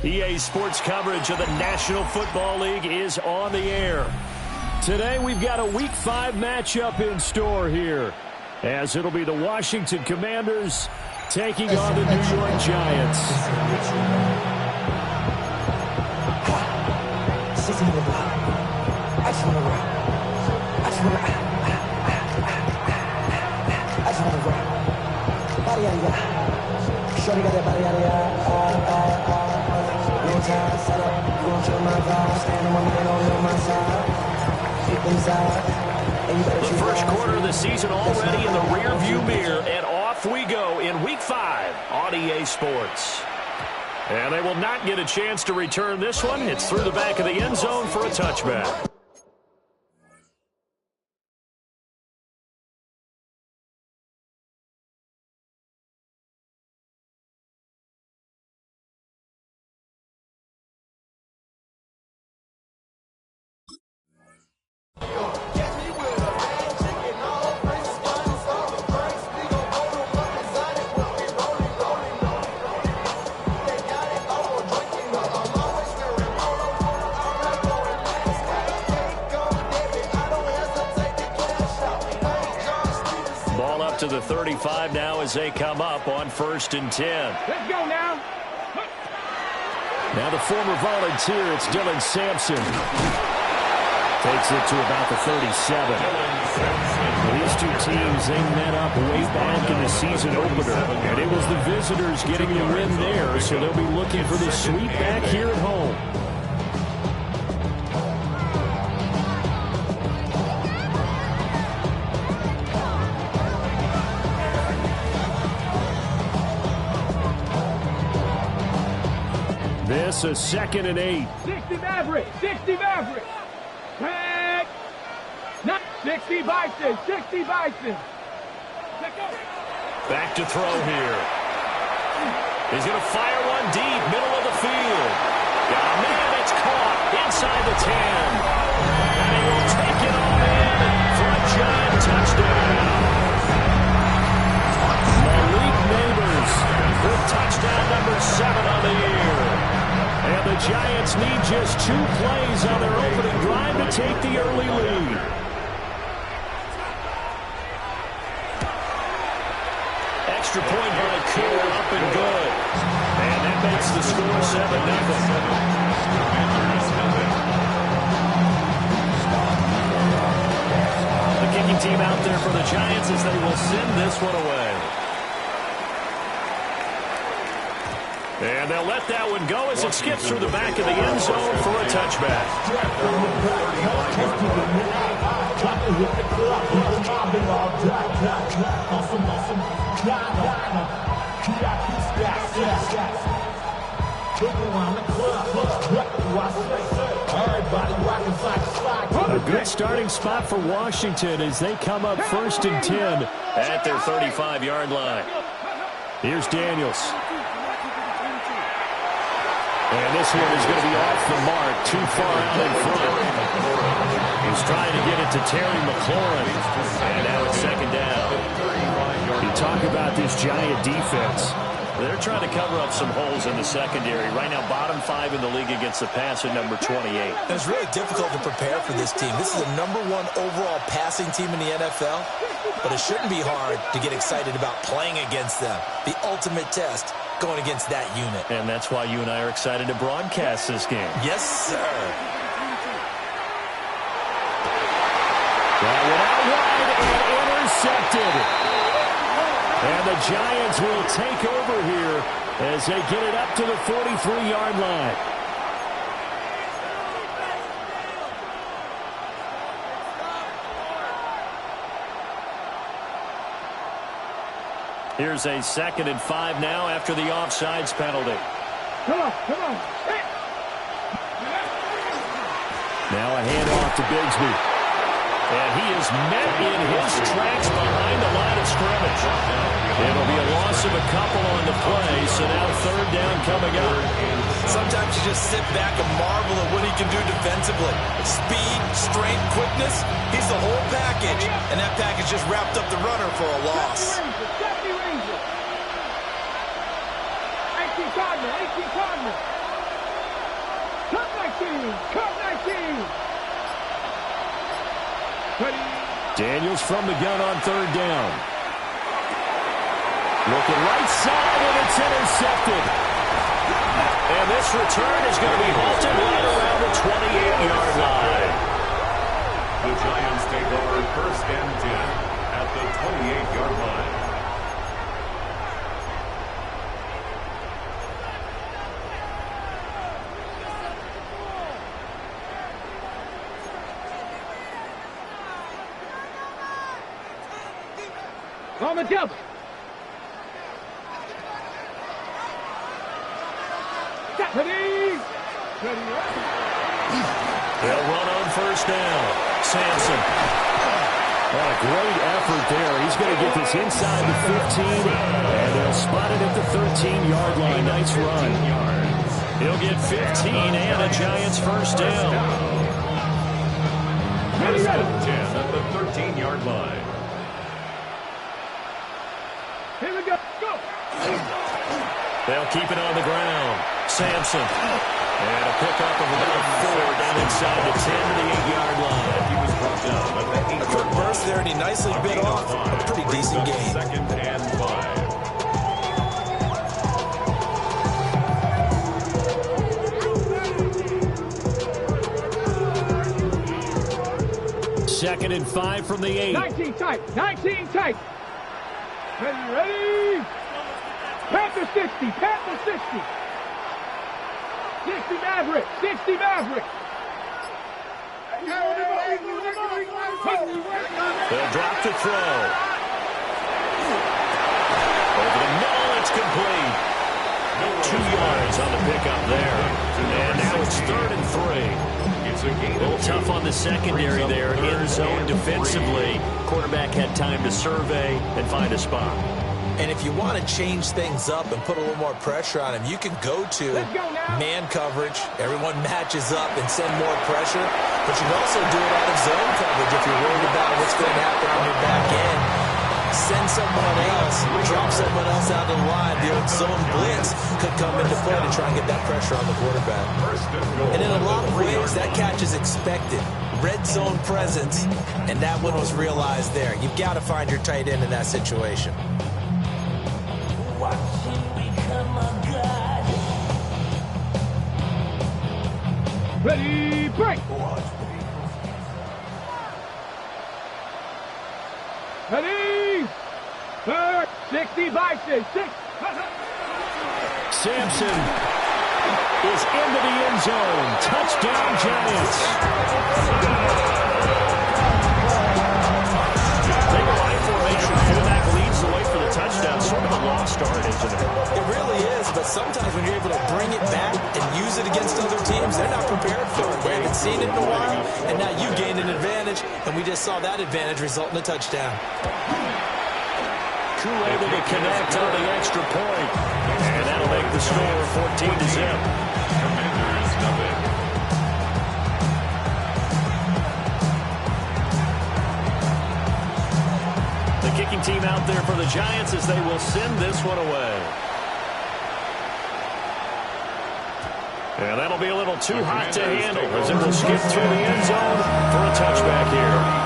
EA Sports coverage of the National Football League is on the air. Today we've got a Week 5 matchup in store here, as it'll be the Washington Commanders taking on the New York Giants. The first quarter of the season already in the rearview mirror, and off we go in Week 5 on EA Sports. And they will not get a chance to return this one. It's through the back of the end zone for a touchback. To the 35 now as they come up on 1st and 10. Let's go now. Now the former volunteer, it's Dylan Sampson. Takes it to about the 37. These two teams, they met up way back in the season opener, and it was the visitors getting the win there, so they'll be looking for the sweep back here at home. This is 2nd and 8. 60 Mavericks. 60 Mavericks. Back. 60 Bison. 60 Bison. Back to throw here. He's going to fire one deep, middle of the field. Oh, man, it's caught inside the 10. And he will take it all in for a giant touchdown. Malik Neighbors with touchdown number 7 on the year. And the Giants need just 2 plays on their opening drive to take the early lead. Extra point by Cool, up and good. And that makes the score 7-0. The kicking team out there for the Giants as they will send this one away. And they'll let that one go as it skips through the back of the end zone for a touchback. A good starting spot for Washington as they come up 1st and 10 at their 35-yard line. Here's Daniels. And this one is going to be off the mark, too far out in front. He's trying to get it to Terry McLaurin. And now it's 2nd down. You talk about this Giant defense. They're trying to cover up some holes in the secondary. Right now, bottom 5 in the league against the pass at number 28. And it's really difficult to prepare for this team. This is the number 1 overall passing team in the NFL. But it shouldn't be hard to get excited about playing against them. The ultimate test going against that unit. And that's why you and I are excited to broadcast this game. Yes, sir. That went out wide and intercepted. And the Giants will take over here as they get it up to the 43-yard line. Here's a 2nd and 5 now after the offsides penalty. Come on, come on. Now a handoff to Bigsby. And he is met in his tracks behind the line of scrimmage. It'll be a loss of a couple on the play, so now 3rd down coming up. Sometimes you just sit back and marvel at what he can do defensively. Speed, strength, quickness, he's the whole package. And that package just wrapped up the runner for a loss. 18 Cardinal. Cut 19. Ready. Daniels from the gun on third down. Looking right side, and it's intercepted. And this return is going to be halted right around the 28-yard line. The Giants take over first and 10 at the 28-yard line. On the double. Ready. Ready. They'll run on first down. Sampson. What a great effort there. He's going to get this inside the 15, and they'll spot it at the 13-yard line. Nice run. He'll get 15 and a Giants first down. First and 10 at the 13-yard line. Here we go. Go. They'll keep it on the ground. Sampson. And a pickup of about 4 down inside the 10 to the 8-yard line. He was brought down at the 8-yard line. Quick burst there, and he nicely bit off a pretty decent gain. Second and 5. Second and 5 from the 8. 19 tight. 19 tight. Ready, ready. Panther 60. Panther 60. 60 Maverick. 60 Maverick. They'll drop the throw. Over the middle, it's complete. 2 yards on the pickup there. And now it's 3rd and 3. It's a gain. A little tough on the secondary there. In zone defensively. Quarterback had time to survey and find a spot. And if you want to change things up and put a little more pressure on him, you can go to man coverage. Everyone matches up and send more pressure. But you can also do it out of zone coverage if you're worried about what's going to happen on your back end. Send someone else, drop someone else out of the line. The old zone blitz could come into play to try and get that pressure on the quarterback. And in a lot of ways, that catch is expected. Red zone presence, and that one was realized there. You've got to find your tight end in that situation. Ready, break. Ready. 60 Bison. 6. Sampson is into the end zone. Touchdown, Giants. They go I formation. Fullback leads the way for the touchdown. Sort of a lost art, isn't it? It really is, but sometimes when you're able to bring it back and use it against other teams, they're not prepared for it. They haven't seen it in a while, and now you gained an advantage, and we just saw that advantage result in a touchdown. Crew able to connect on the extra point. And that'll make the score 14-0. Commanders nothing. The kicking team out there for the Giants as they will send this one away. And that'll be a little too hot to handle as it will skip through the end zone for a touchback here.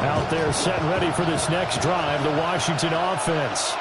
Out there set and ready for this next drive, the Washington offense.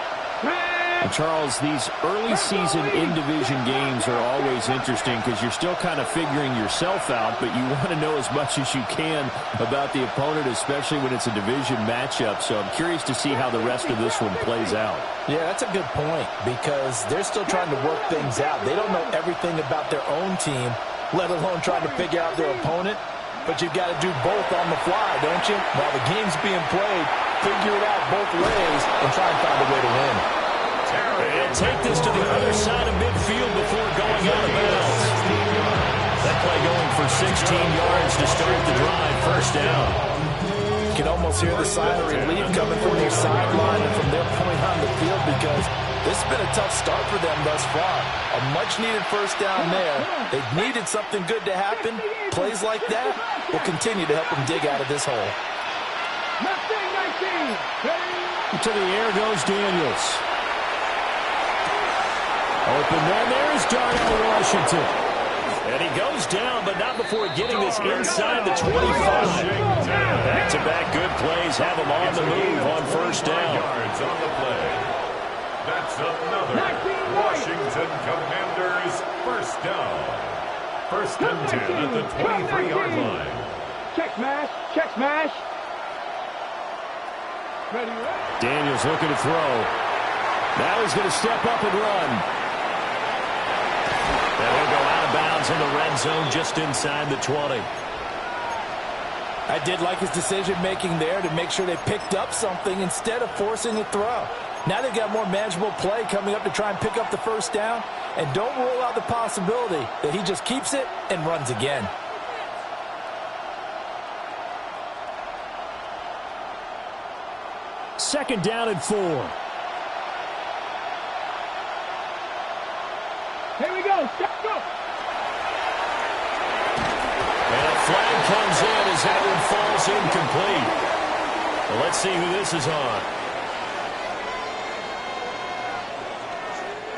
And Charles, these early season in-division games are always interesting because you're still kind of figuring yourself out, but you want to know as much as you can about the opponent, especially when it's a division matchup. So I'm curious to see how the rest of this one plays out. Yeah, that's a good point because they're still trying to work things out. They don't know everything about their own team, let alone trying to figure out their opponent. But you've got to do both on the fly, don't you? While the game's being played, figure it out both ways and try and find a way to win. They'll take this to the other side of midfield before going out of bounds. That play going for 16 yards to start the drive. First down. You can almost hear the sigh of relief coming from their sideline and from their point on the field because this has been a tough start for them thus far. A much-needed first down there. They've needed something good to happen. Plays like that will continue to help them dig out of this hole. To the air goes Daniels. Open man, there's Darnell Washington. And he goes down, but not before getting this inside the 25. Back-to-back good plays have him on the move on first down. Yards on the play. That's another Washington Commanders first down. First and 10 at the 23-yard line. Check smash, check smash. Ready, ready. Daniels looking to throw. Now he's going to step up and run. And he'll go out of bounds in the red zone just inside the 20. I did like his decision-making there to make sure they picked up something instead of forcing a throw. Now they've got more manageable play coming up to try and pick up the first down. And don't rule out the possibility that he just keeps it and runs again. Second down and 4. Here we go. Go. And a flag comes in as that one falls incomplete. Well, let's see who this is on.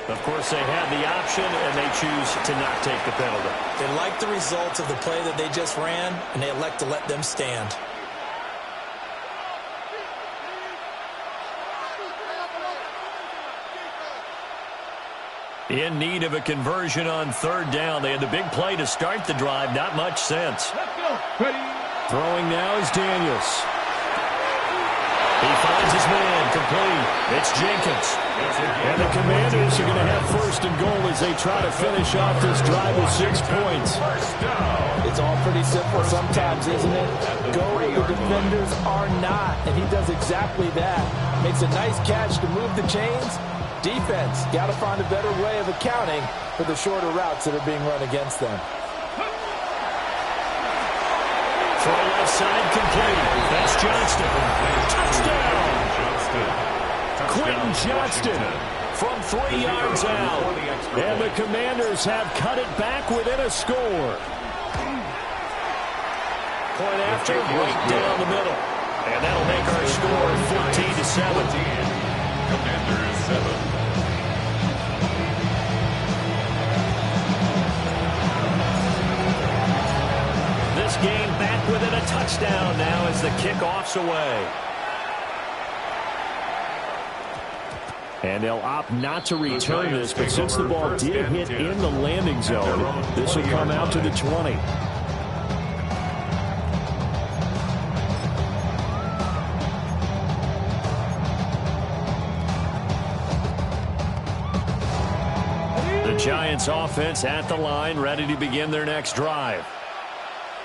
Of course, they have the option, and they choose to not take the penalty. They like the results of the play that they just ran, and they elect to let them stand. In need of a conversion on third down. They had the big play to start the drive. Not much sense. Let's go. Ready. Throwing now is Daniels. He finds his man complete. It's Jenkins. And the Commanders are going to have first and goal as they try to finish off this drive with 6 points. It's all pretty simple sometimes, isn't it? Go where the defenders are not, and he does exactly that. Makes a nice catch to move the chains. Defense, got to find a better way of accounting for the shorter routes that are being run against them. Throw left side complete. That's Johnston. Touchdown! Quentin Johnston from 3 yards out. And the Commanders have cut it back within a score. Point after, right down the middle. And that'll make our score 14-7. Commanders 7. This game back within a touchdown now as the kickoff's away. And they'll opt not to return this, but since the ball did hit in the landing zone, this will come out to the 20. The Giants offense at the line, ready to begin their next drive.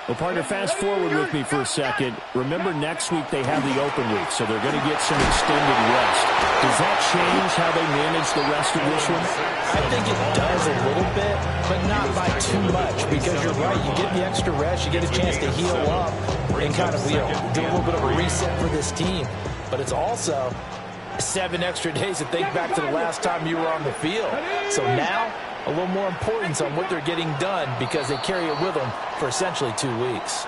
Well, partner, fast forward with me for a second. Remember, next week they have the open week, so they're going to get some extended rest. Does that change how they manage the rest of this one? I think it does a little bit, but not by too much, because you're right. You get the extra rest, you get a chance to heal up and kind of do a little bit of a reset for this team. But it's also 7 extra days to think back to the last time you were on the field. So now, a little more importance on what they're getting done because they carry it with them for essentially 2 weeks.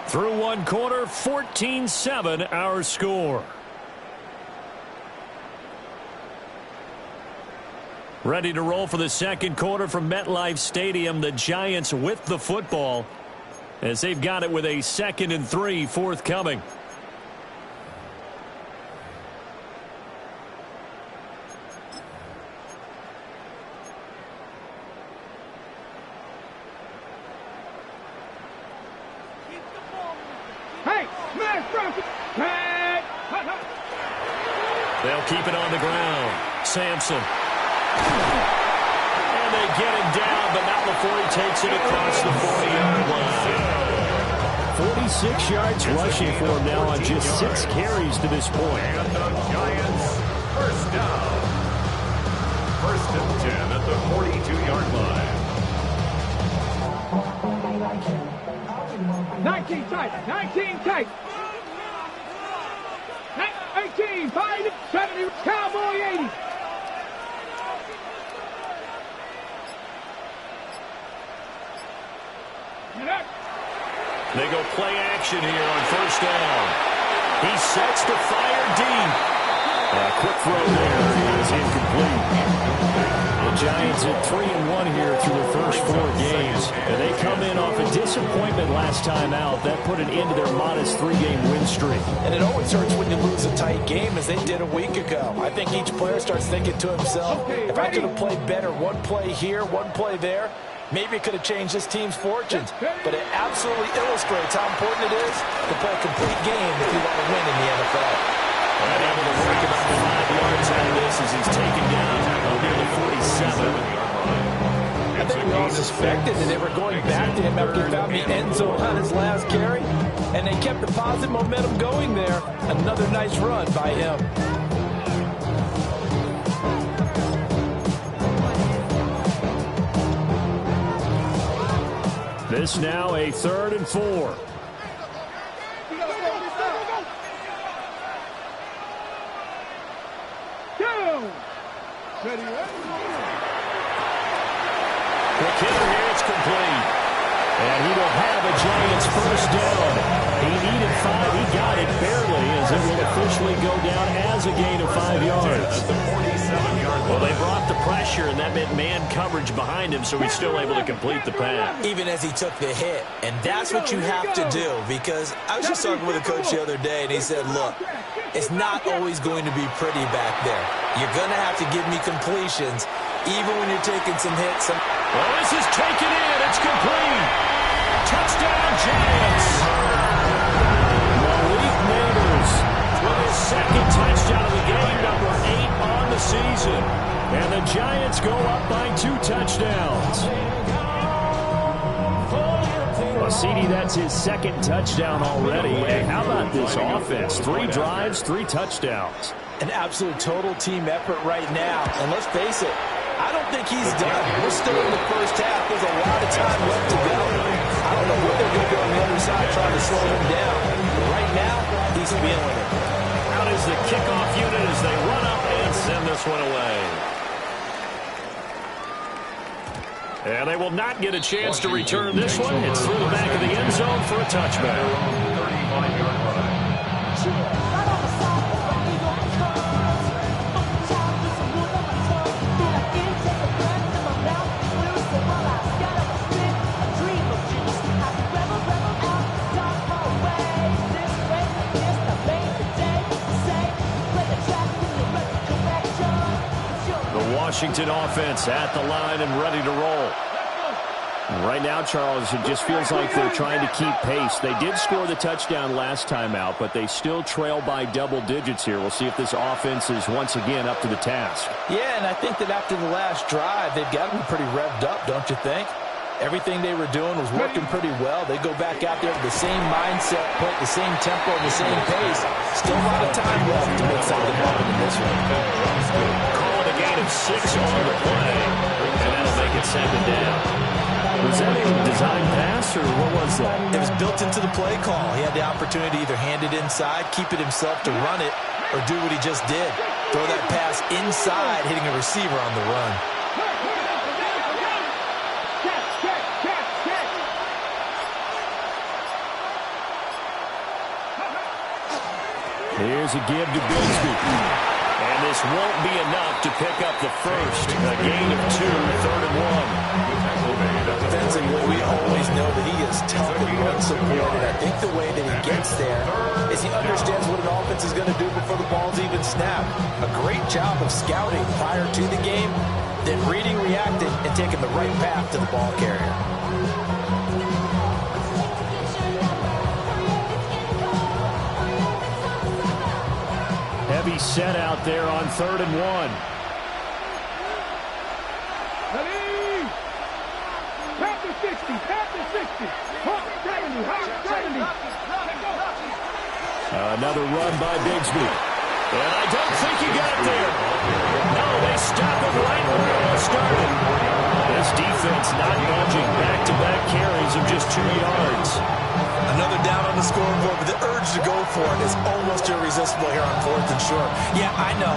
Through one quarter, 14-7 our score. Ready to roll for the second quarter from MetLife Stadium. The Giants with the football as they've got it with a 2nd and 3 forthcoming. They'll keep it on the ground. Sampson. And they get him down, but not before he takes it across the 40-yard line. 46 yards rushing for him now on just 6 carries to this point. And the Giants first down. First and 10 at the 42-yard line. 19 tight. 19 tight. 5, 70, Cowboy 80. They go play action here on first down. He sets to fire deep. Quick throw there is incomplete. The Giants at 3-1 here through their first 4 games. And they come in off a disappointment last time out. That put an end to their modest 3-game win streak. And it always hurts when you lose a tight game, as they did a week ago. I think each player starts thinking to himself, if I could have played better, one play here, one play there, maybe it could have changed this team's fortunes. But it absolutely illustrates how important it is to play a complete game if you want to win in the NFL. And able to work about 5 yards out of this as he's taken down near the 47. I think we all suspected that they were going back to him after he found the end zone on his last carry. And they kept the positive momentum going there. Another nice run by him. This now a 3rd and 4. Ready, Quick hitter here, it's complete. And he will have a Giants first down. He needed 5, he got it barely, as it will officially go down as a gain of 5 yards. Well, they brought the pressure, and that meant man coverage behind him, so he's still able to complete the pass. Even as he took the hit. And that's what you have to do, because I was just talking with a coach the other day, and he said, look, it's not always going to be pretty back there. You're going to have to give me completions, even when you're taking some hits. Well, this is taken in. It's complete. Touchdown, Giants. Malik Neighbors with his 2nd touchdown of the game, number 8 on the season. And the Giants go up by 2 touchdowns. Well, CD, that's his 2nd touchdown already. And how about this offense? 3 drives, 3 touchdowns. An absolute total team effort right now. And let's face it, I don't think he's done. We're still in the first half. There's a lot of time left to go. I don't know what they're going to do on the other side trying to slow him down. But right now, he's feeling it. Out is the kickoff unit as they run up and send this one away. And they will not get a chance to return this one. It's through the back of the end zone for a touchback. Washington offense at the line and ready to roll. Right now, Charles, it just feels like they're trying to keep pace. They did score the touchdown last time out, but they still trail by double digits here. We'll see if this offense is once again up to the task. Yeah, and I think that after the last drive, they've got to be pretty revved up, don't you think? Everything they were doing was working pretty well. They go back out there with the same mindset, put the same tempo, and the same pace. Still a lot of time left to make something happen in this one. Calling a gain of 6 on the play, and that'll make it 2nd down. Was that a design pass, or what was that? It was built into the play call. He had the opportunity to either hand it inside, keep it himself to run it, or do what he just did. Throw that pass inside, hitting a receiver on the run. Here's a give to Bigsby. And this won't be enough to pick up the first. A gain of 2, 3rd and 1. Defensively, we always know that he is tough and run supported. I think the way that he gets there is he understands what an offense is going to do before the ball's even snapped. A great job of scouting prior to the game, then reading, reacting, and taking the right path to the ball carrier. Heavy set out there on 3rd and 1. Ready? Tap the 60, tap the 60. Hawk 70, Hawk 70. Another run by Bigsby. And I don't think he got there. No, they stop him right where it all started. This defense not budging. Back-to-back carries of just 2 yards. Another down on on the scoreboard, but the urge to go for it is almost irresistible here on 4th and short. Yeah, I know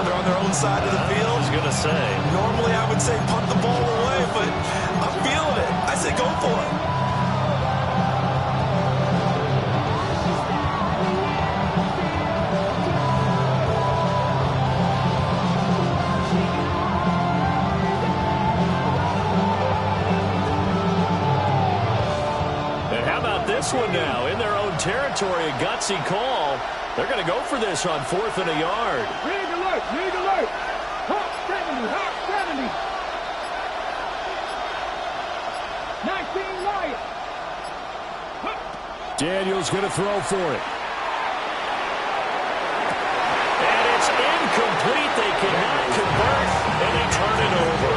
they're on their own side of the field. I was going to say. Normally I would say punt the ball away, but I'm feeling it. I say go for it. This one now in their own territory, a gutsy call. They're going to go for this on 4th and a yard. Rig alert, rig alert. Hawk 70, Hawk 70. 19 Lions. Daniels going to throw for it. And it's incomplete. They cannot convert, and they turn it over.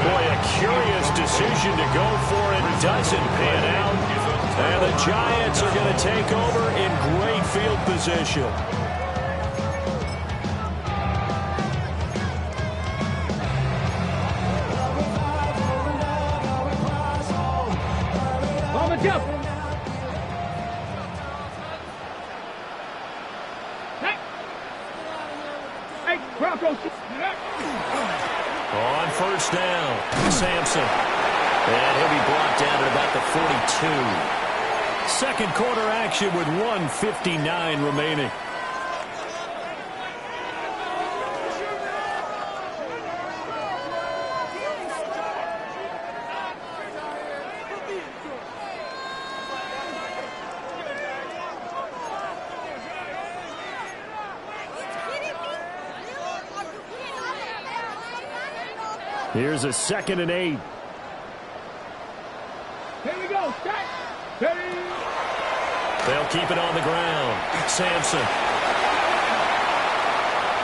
Boy, a curious decision to go for it. Doesn't pan out. And the Giants are going to take over in great field position. On the jump. Hey, Broncos. On 1st down, Sampson. And he'll be brought down at about the 42. Second quarter action with 1:59 remaining. Here's a 2nd and 8. Here we go. Start. Ready. They'll keep it on the ground. Sampson.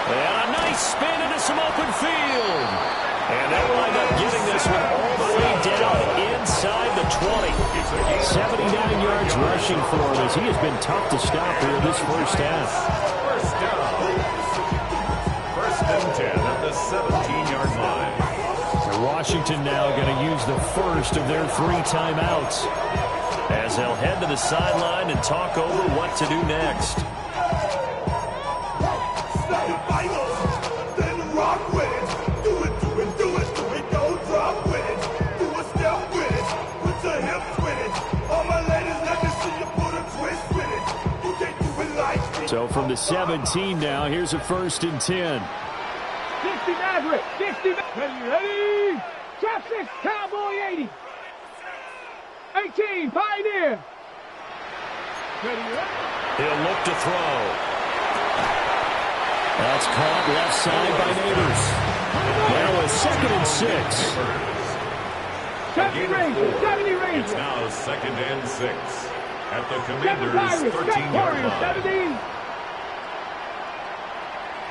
And a nice spin into some open field. And they'll wind up getting this one all the way down inside the 20. 79 yards rushing for him as he has been tough to stop here this first half. First down. 1st and 10 at the 17-yard line. Washington now going to use the first of their 3 timeouts as they'll head to the sideline and talk over what to do next. So from the 17 now, here's a 1st and 10. 60 Maverick. 60 ready. Trap 6, Cowboy 80. 18, Pioneer. Ready. He'll look to throw. That's caught left side by Neighbors. Now a 2nd and 6. 70 Rangers. 70 Rangers. It's now 2nd and 6 at the Commanders' 13-yard line. 70.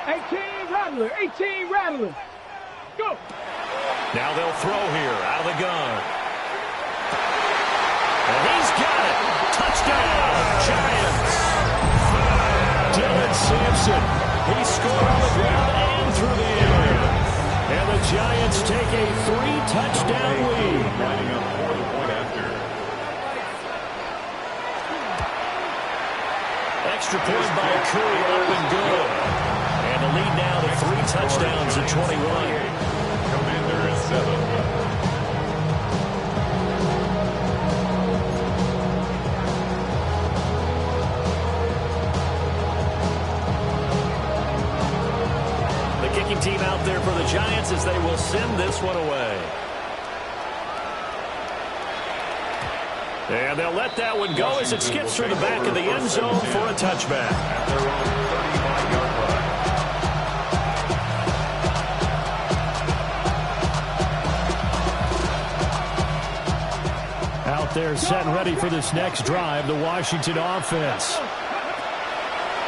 18 Rattler. 18 Rattler. Go. Now they'll throw here out of the gun. And he's got it. Touchdown, Giants. Dylan Sampson. He scored on the ground and through the air. And the Giants take a 3-touchdown lead. Lining up for the point after. Extra point by Curry up and good. And the lead now to 3 touchdowns at 21. Commanders 7. Kicking team out there for the Giants as they will send this one away. And they'll let that one go as it skips through the back of the end zone for a touchback. At their own 35-yard line. Out there set and ready for this next drive, the Washington offense.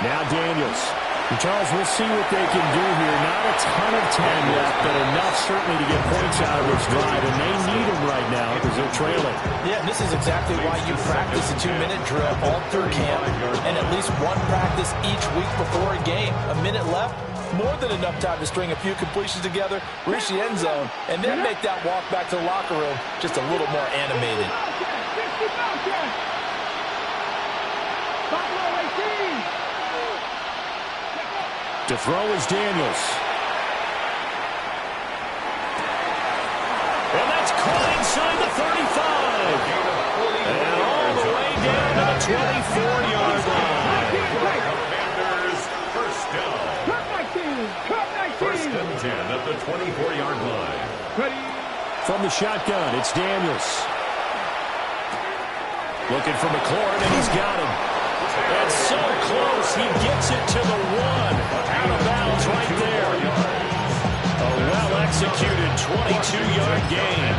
Now Daniels. And Charles, we'll see what they can do here. Not a ton of time left, but enough certainly to get points out of this drive, and they need them right now because they're trailing. Yeah, and this is exactly why you practice a 2-minute drill all through camp and at least one practice each week before a game. A minute left, more than enough time to string a few completions together, reach the end zone, and then make that walk back to the locker room just a little more animated. To throw is Daniels. And that's caught inside the 35. And all the way down to the 24-yard line. Commanders, first down. First and 10 at the 24-yard line. From the shotgun, it's Daniels. Looking for McLaurin, and he's got him. And so close, he gets it to the 1. Out of bounds right there. A well-executed 22-yard gain.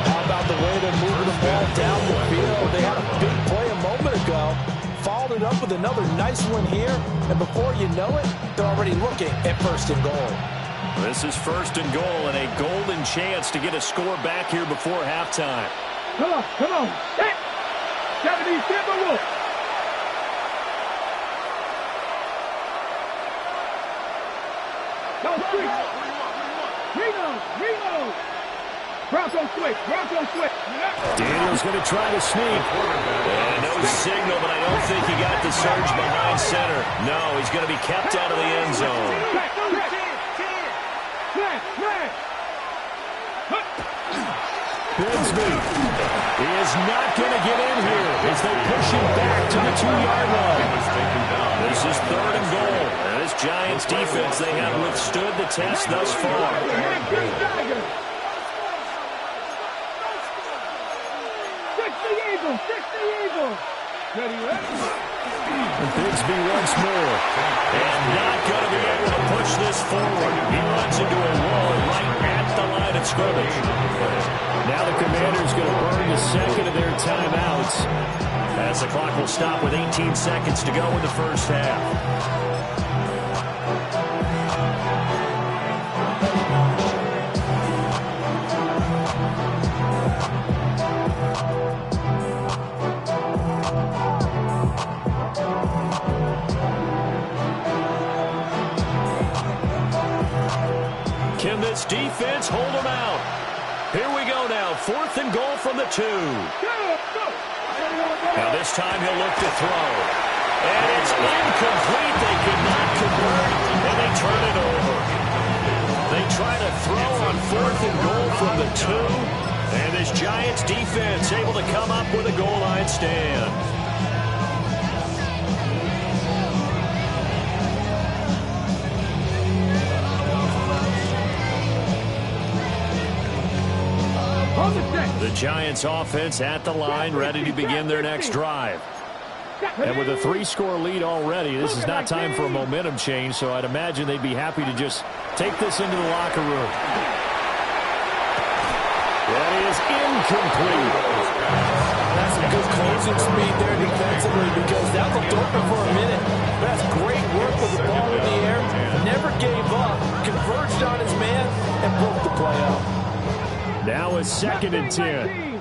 How about the way they're moving the ball down the field? They had a big play a moment ago. Followed it up with another nice one here. And before you know it, they're already looking at first and goal. This is first and goal and a golden chance to get a score back here before halftime. Come on. Set. 70 Timberwolves. Don't switch. Reno. Bronco switch. Daniels going to try to sneak. And no signal, but I don't think he got the surge behind center. No, he's going to be kept out of the end zone. Bigsby is not going to get in here as they push him back to the 2-yard line. This is third and goal. And this Giants defense, they have withstood the test thus far. And Bigsby once more. And not going to be able to push this forward. He runs into a wall right at the line of scrimmage. Now the Commanders going to burn the second of their timeouts as the clock will stop with 18 seconds to go in the first half. Can this defense hold them out? Here we go now. Fourth and goal from the 2. Now this time he'll look to throw. And it's incomplete. They could not convert, and they turn it over. They try to throw on fourth and goal from the 2. And this Giants defense able to come up with a goal line stand. The Giants offense at the line, ready to begin their next drive. And with a 3-score lead already, this is not time for a momentum change, so I'd imagine they'd be happy to just take this into the locker room. That is incomplete. That's some good closing speed there defensively because that looked open for a minute. That's great work with the ball in the air. Never gave up, converged on his man, and broke the play up. Now a second and 10.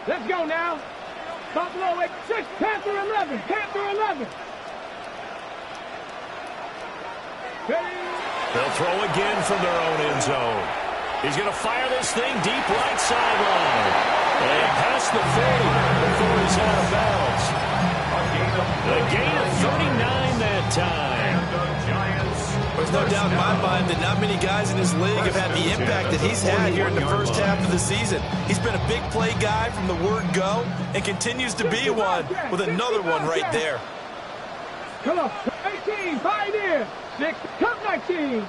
Let's go now. Buffalo at 6, Panther 11. They'll throw again from their own end zone. He's going to fire this thing deep right sideline. And past the 30 before he's out of bounds. A gain of 39 that time. There's no doubt in my mind that not many guys in this league have had the impact that he's had here in the first half of the season. He's been a big play guy from the word go and continues to be one with another one right there. Come on, 18, Pioneer. 6, Cup 19.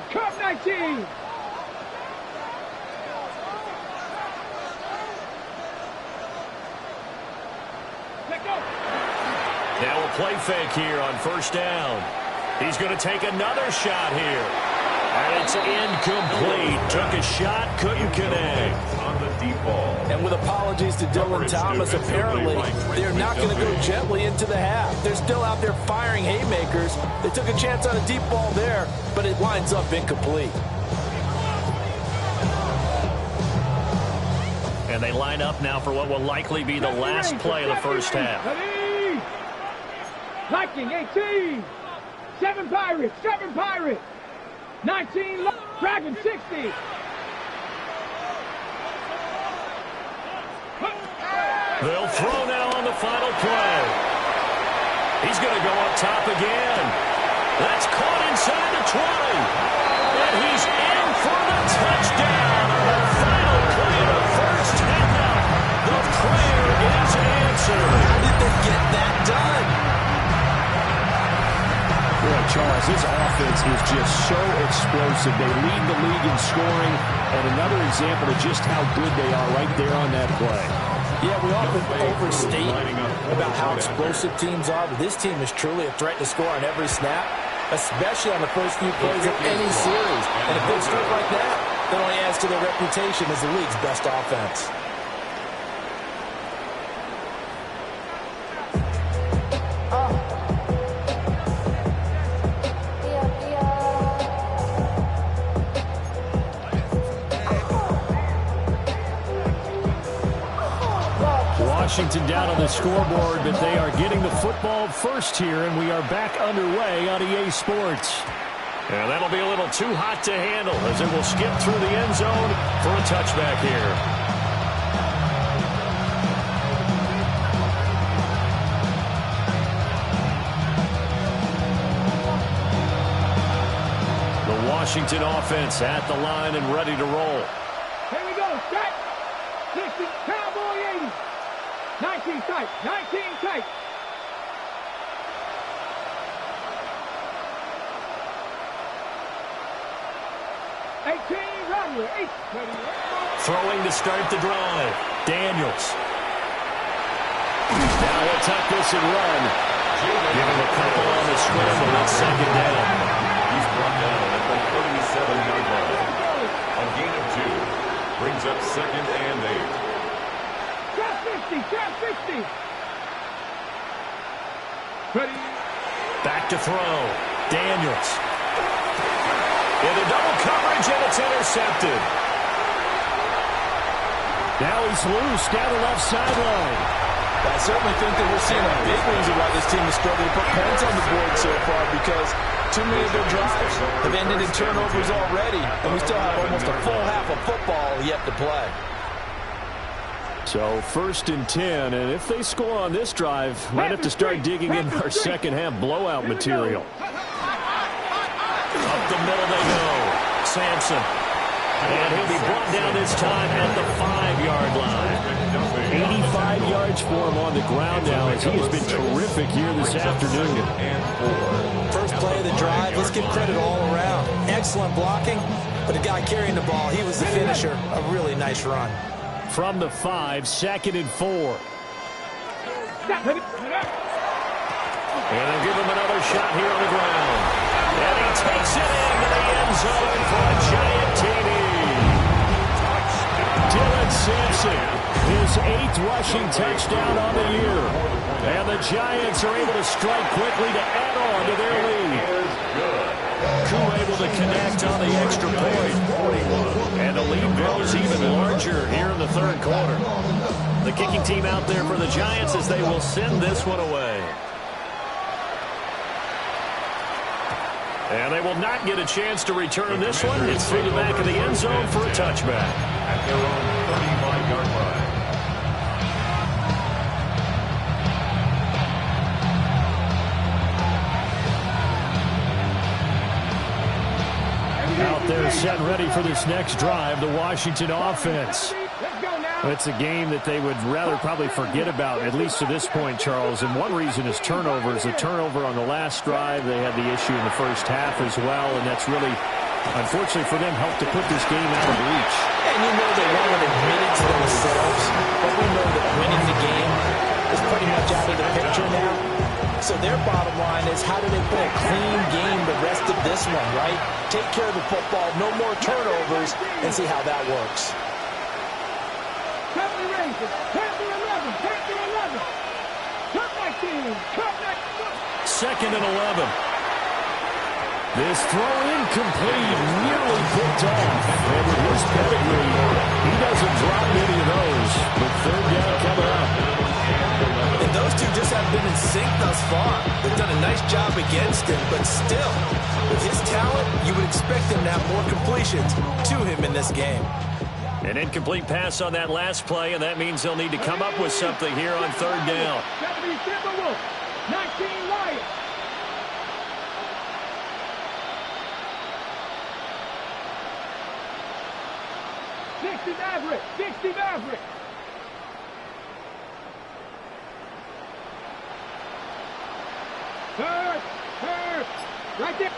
Let go. Now a play fake here on first down. He's going to take another shot here. And it's incomplete. Took a shot, couldn't connect. On the deep ball. And with apologies to Dylan Thomas, apparently they're not going to go gently into the half. They're still out there firing haymakers. They took a chance on a deep ball there, but it winds up incomplete. And they line up now for what will likely be the last play of the first half. Viking 18. 7 Pirates. 19 Dragon 60. They'll throw now on the final play. He's going to go up top again. That's caught inside the 20. And he's in for the touchdown on the final play of the first half. The prayer is answered. How did they get that done? Boy, Charles, this offense is just so explosive. They lead the league in scoring, and another example of just how good they are right there on that play. Yeah, we often overstate about how explosive teams are, but this team is truly a threat to score on every snap, especially on the first few plays of any series. And a big streak like that only adds to their reputation as the league's best offense. Washington down on the scoreboard, but they are getting the football first here, and we are back underway on EA Sports. And that'll be a little too hot to handle as it will skip through the end zone for a touchback here. The Washington offense at the line and ready to roll. Here we go. Set. 60. Cowboy 80. 19 tight. 19 tight. Throwing to start the drive. Daniels. Now he'll tuck this and run. Give him a couple on the scramble on second down. He's brought down at the 37-yard line. A gain of 2. Brings up 2nd and 8. Trap 50. Trap 50. Ready. Back to throw. Daniels. Into double coverage, and it's intercepted. Now he's loose down the left sideline. I certainly think that we're seeing a big reason why this team is struggling to put points on the board so far, because too many of their drives have ended in turnovers already, and we still have almost a full half of football yet to play. So 1st and 10, and if they score on this drive, might have to start digging in our second half blowout material. Up the middle they go. Sampson. And he'll be brought down this time at the 5-yard line. 85 yards for him on the ground now, as he has been terrific here this afternoon. First play of the drive, let's give credit all around. Excellent blocking, but the guy carrying the ball, he was the finisher. A really nice run. From the 5, 2nd and 4. And they'll give him another shot here on the ground. And he takes it into the end zone for a giant TD. Dylan Sampson, his 8th rushing touchdown on the year. And the Giants are able to strike quickly to add on to their lead. Koo able to connect on the extra point. And the lead grows even larger here in the 3rd quarter. The kicking team out there for the Giants as they will send this one away. And they will not get a chance to return this one. It's through the back of the end zone for a touchback. At their own 35-yard line. Out there set ready for this next drive, the Washington offense. It's a game that they would rather probably forget about, at least to this point, Charles. And one reason is turnovers. A turnover on the last drive. They had the issue in the first half as well, and that's really, unfortunately for them, helped to put this game out of reach. And you know they won't admit it to themselves, but we know that winning the game is pretty much out of the picture now. So their bottom line is, how do they play a clean game the rest of this one, right? Take care of the football, no more turnovers, and see how that works. 2nd and 11. This throw incomplete, nearly picked off. And with his pedigree, he doesn't drop many of those. But 3rd down coming up. And those two just haven't been in sync thus far. They've done a nice job against him, but still, with his talent, you would expect him to have more completions to him in this game. An incomplete pass on that last play, and that means they'll need to come up with something here on 3rd down. 60 Maverick. 60 Maverick. Third. Right there.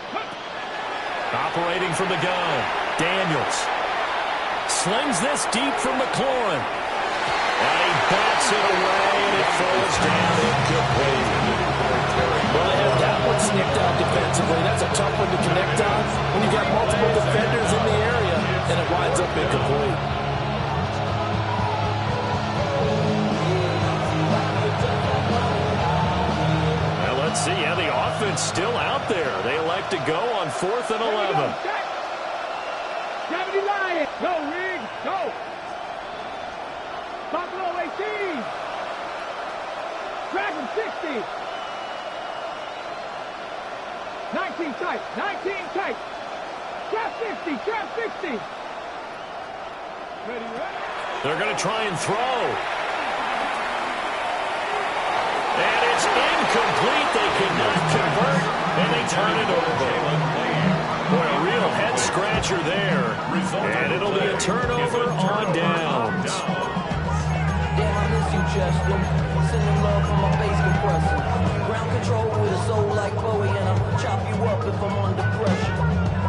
Operating from the gun. Daniels. Slings this deep from McLaurin. And he bats it away, and it falls down incomplete. Well, they have that one snipped out defensively. That's a tough one to connect on when you got multiple defenders in the area, and it winds up incomplete. Well, let's see. Yeah, the offense still out there. They elect to go on 4th and 11. 70 Lions. Go, Riggs. Go. Buffalo 18. Dragon 60. 19 tight. 19 tight. Trap 60. Trap 60. Ready. They're going to try and throw. And it's incomplete. They cannot convert, and they turn it over. Boy, a real head-scratcher there. And it'll be a turnover on downs. Damn, I miss you, Chester. Sending love from my bass compressor. Ground control with a soul like Bowie, and I'll chop you up if I'm under pressure.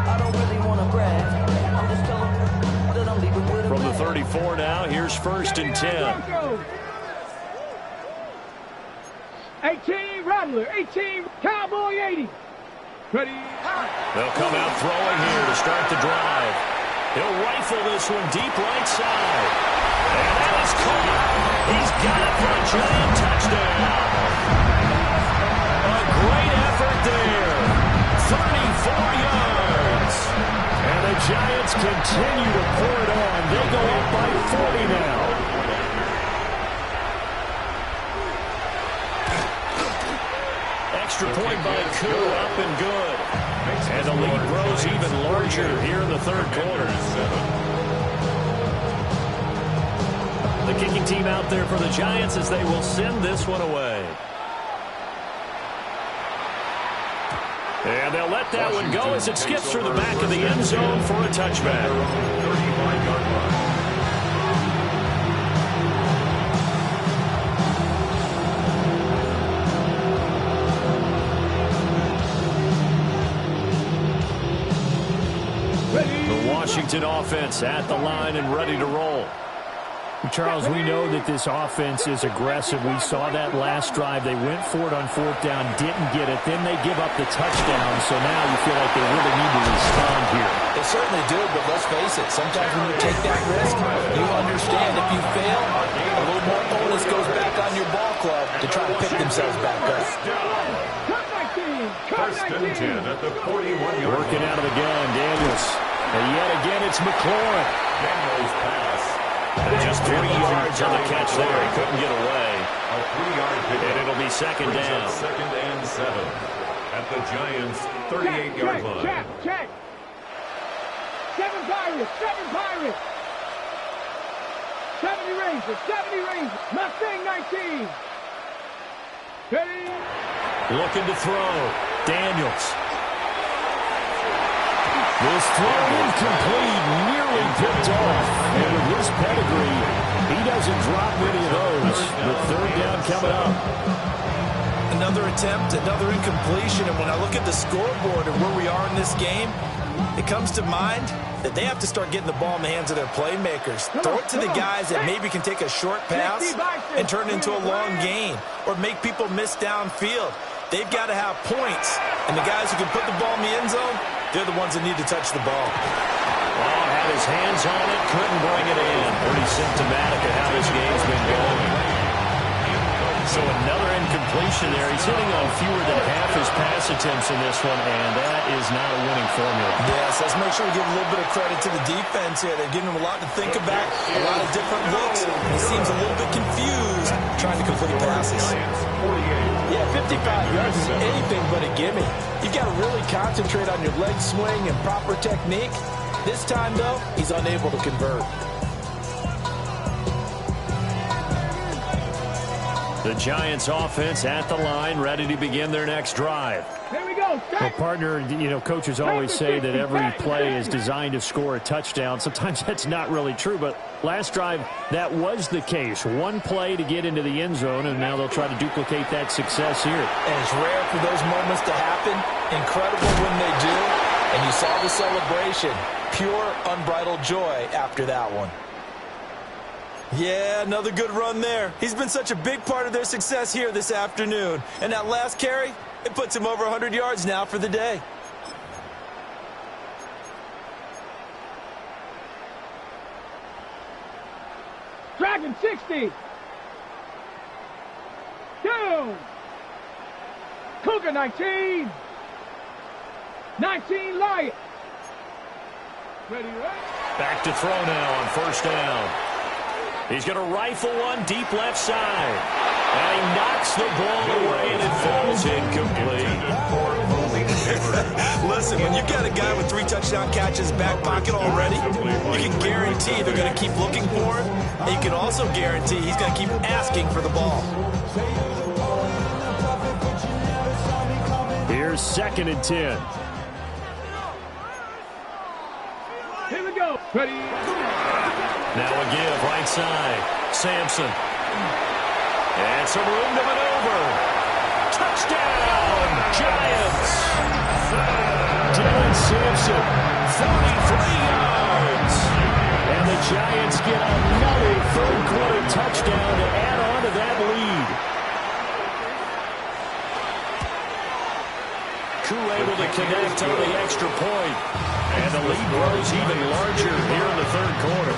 I don't really want to brag. I'm just telling that I'm leaving with a From the bag. 34 now, here's 1st and 10. 18 Rattler. 18 Cowboy 80. Ready. They'll come out throwing here to start the drive. He'll rifle this one deep right side. And that is caught. He's got it for a giant touchdown. A great effort there. 34 yards. And the Giants continue to pour it on. They go up by 40 now. Extra point by Koo, up and good. And the lead grows even larger here in the 3rd quarter. The kicking team out there for the Giants as they will send this one away. And they'll let that one go as it skips through the back of the end zone for a touchback. 35-yard line. The Washington offense at the line and ready to roll. Charles, we know that this offense is aggressive. We saw that last drive. They went for it on 4th down, didn't get it. Then they give up the touchdown. So now you feel like they really need to respond here. They certainly do, but let's face it. Sometimes when you take that risk, you understand if you fail, a little more onus goes back on your ball club to try to pick themselves back up. First and 10 at the 41-yard line. Working out of the gun, Daniels. And yet again, it's McLaurin. Daniels pass. And just 3 yards on the catch there. He couldn't get away. A 3-yard pick. And it'll be second down. 2nd and 7 at the Giants' 38-yard line. Check. 7 Pirates. 7 Pirates. 70 Rangers. Mustang 19. Ready. Looking to throw. Daniels. This throw incomplete, nearly picked off. And with his pedigree, he doesn't drop many of those. With 3rd down coming up. Another attempt, another incompletion. And when I look at the scoreboard and where we are in this game, it comes to mind that they have to start getting the ball in the hands of their playmakers. Throw it to the guys that maybe can take a short pass and turn it into a long gain or make people miss downfield. They've got to have points. And the guys who can put the ball in the end zone, they're the ones that need to touch the ball. Oh, had his hands on it, couldn't bring it in. Pretty symptomatic of how this game's been going. So another incompletion there. He's hitting on fewer than half his pass attempts in this one, and that is not a winning formula. Yes, let's make sure we give a little bit of credit to the defense here. They're giving him a lot to think about, a lot of different looks. He seems a little bit confused trying to complete passes. Yeah, 55 yards is anything but a gimme. You've got to really concentrate on your leg swing and proper technique. This time, though, he's unable to convert. The Giants offense at the line, ready to begin their next drive. Here we go. Well, partner, coaches always say that every play is designed to score a touchdown. Sometimes that's not really true, but last drive, that was the case. One play to get into the end zone, and now they'll try to duplicate that success here. And it's rare for those moments to happen. Incredible when they do. And you saw the celebration. Pure, unbridled joy after that one. Yeah, another good run there. He's been such a big part of their success here this afternoon. And that last carry, it puts him over 100 yards now for the day. Dragon 60. Down. Cougar 19. 19 Lion. Ready, right? Back to throw now on first down. He's going to rifle one deep left side. And he knocks the ball away, and it falls incomplete. Listen, when you've got a guy with 3 touchdown catches back pocket already, you can guarantee they're going to keep looking for him. And you can also guarantee he's going to keep asking for the ball. Here's 2nd and 10. Here we go. Ready. Now a give, right side. Sampson. And some room to maneuver. Touchdown, Giants. Dylan Sampson, 43 yards. And the Giants get another third-quarter touchdown to add on to that lead. Koo able to connect on the extra point. And the lead grows even larger here in the third quarter.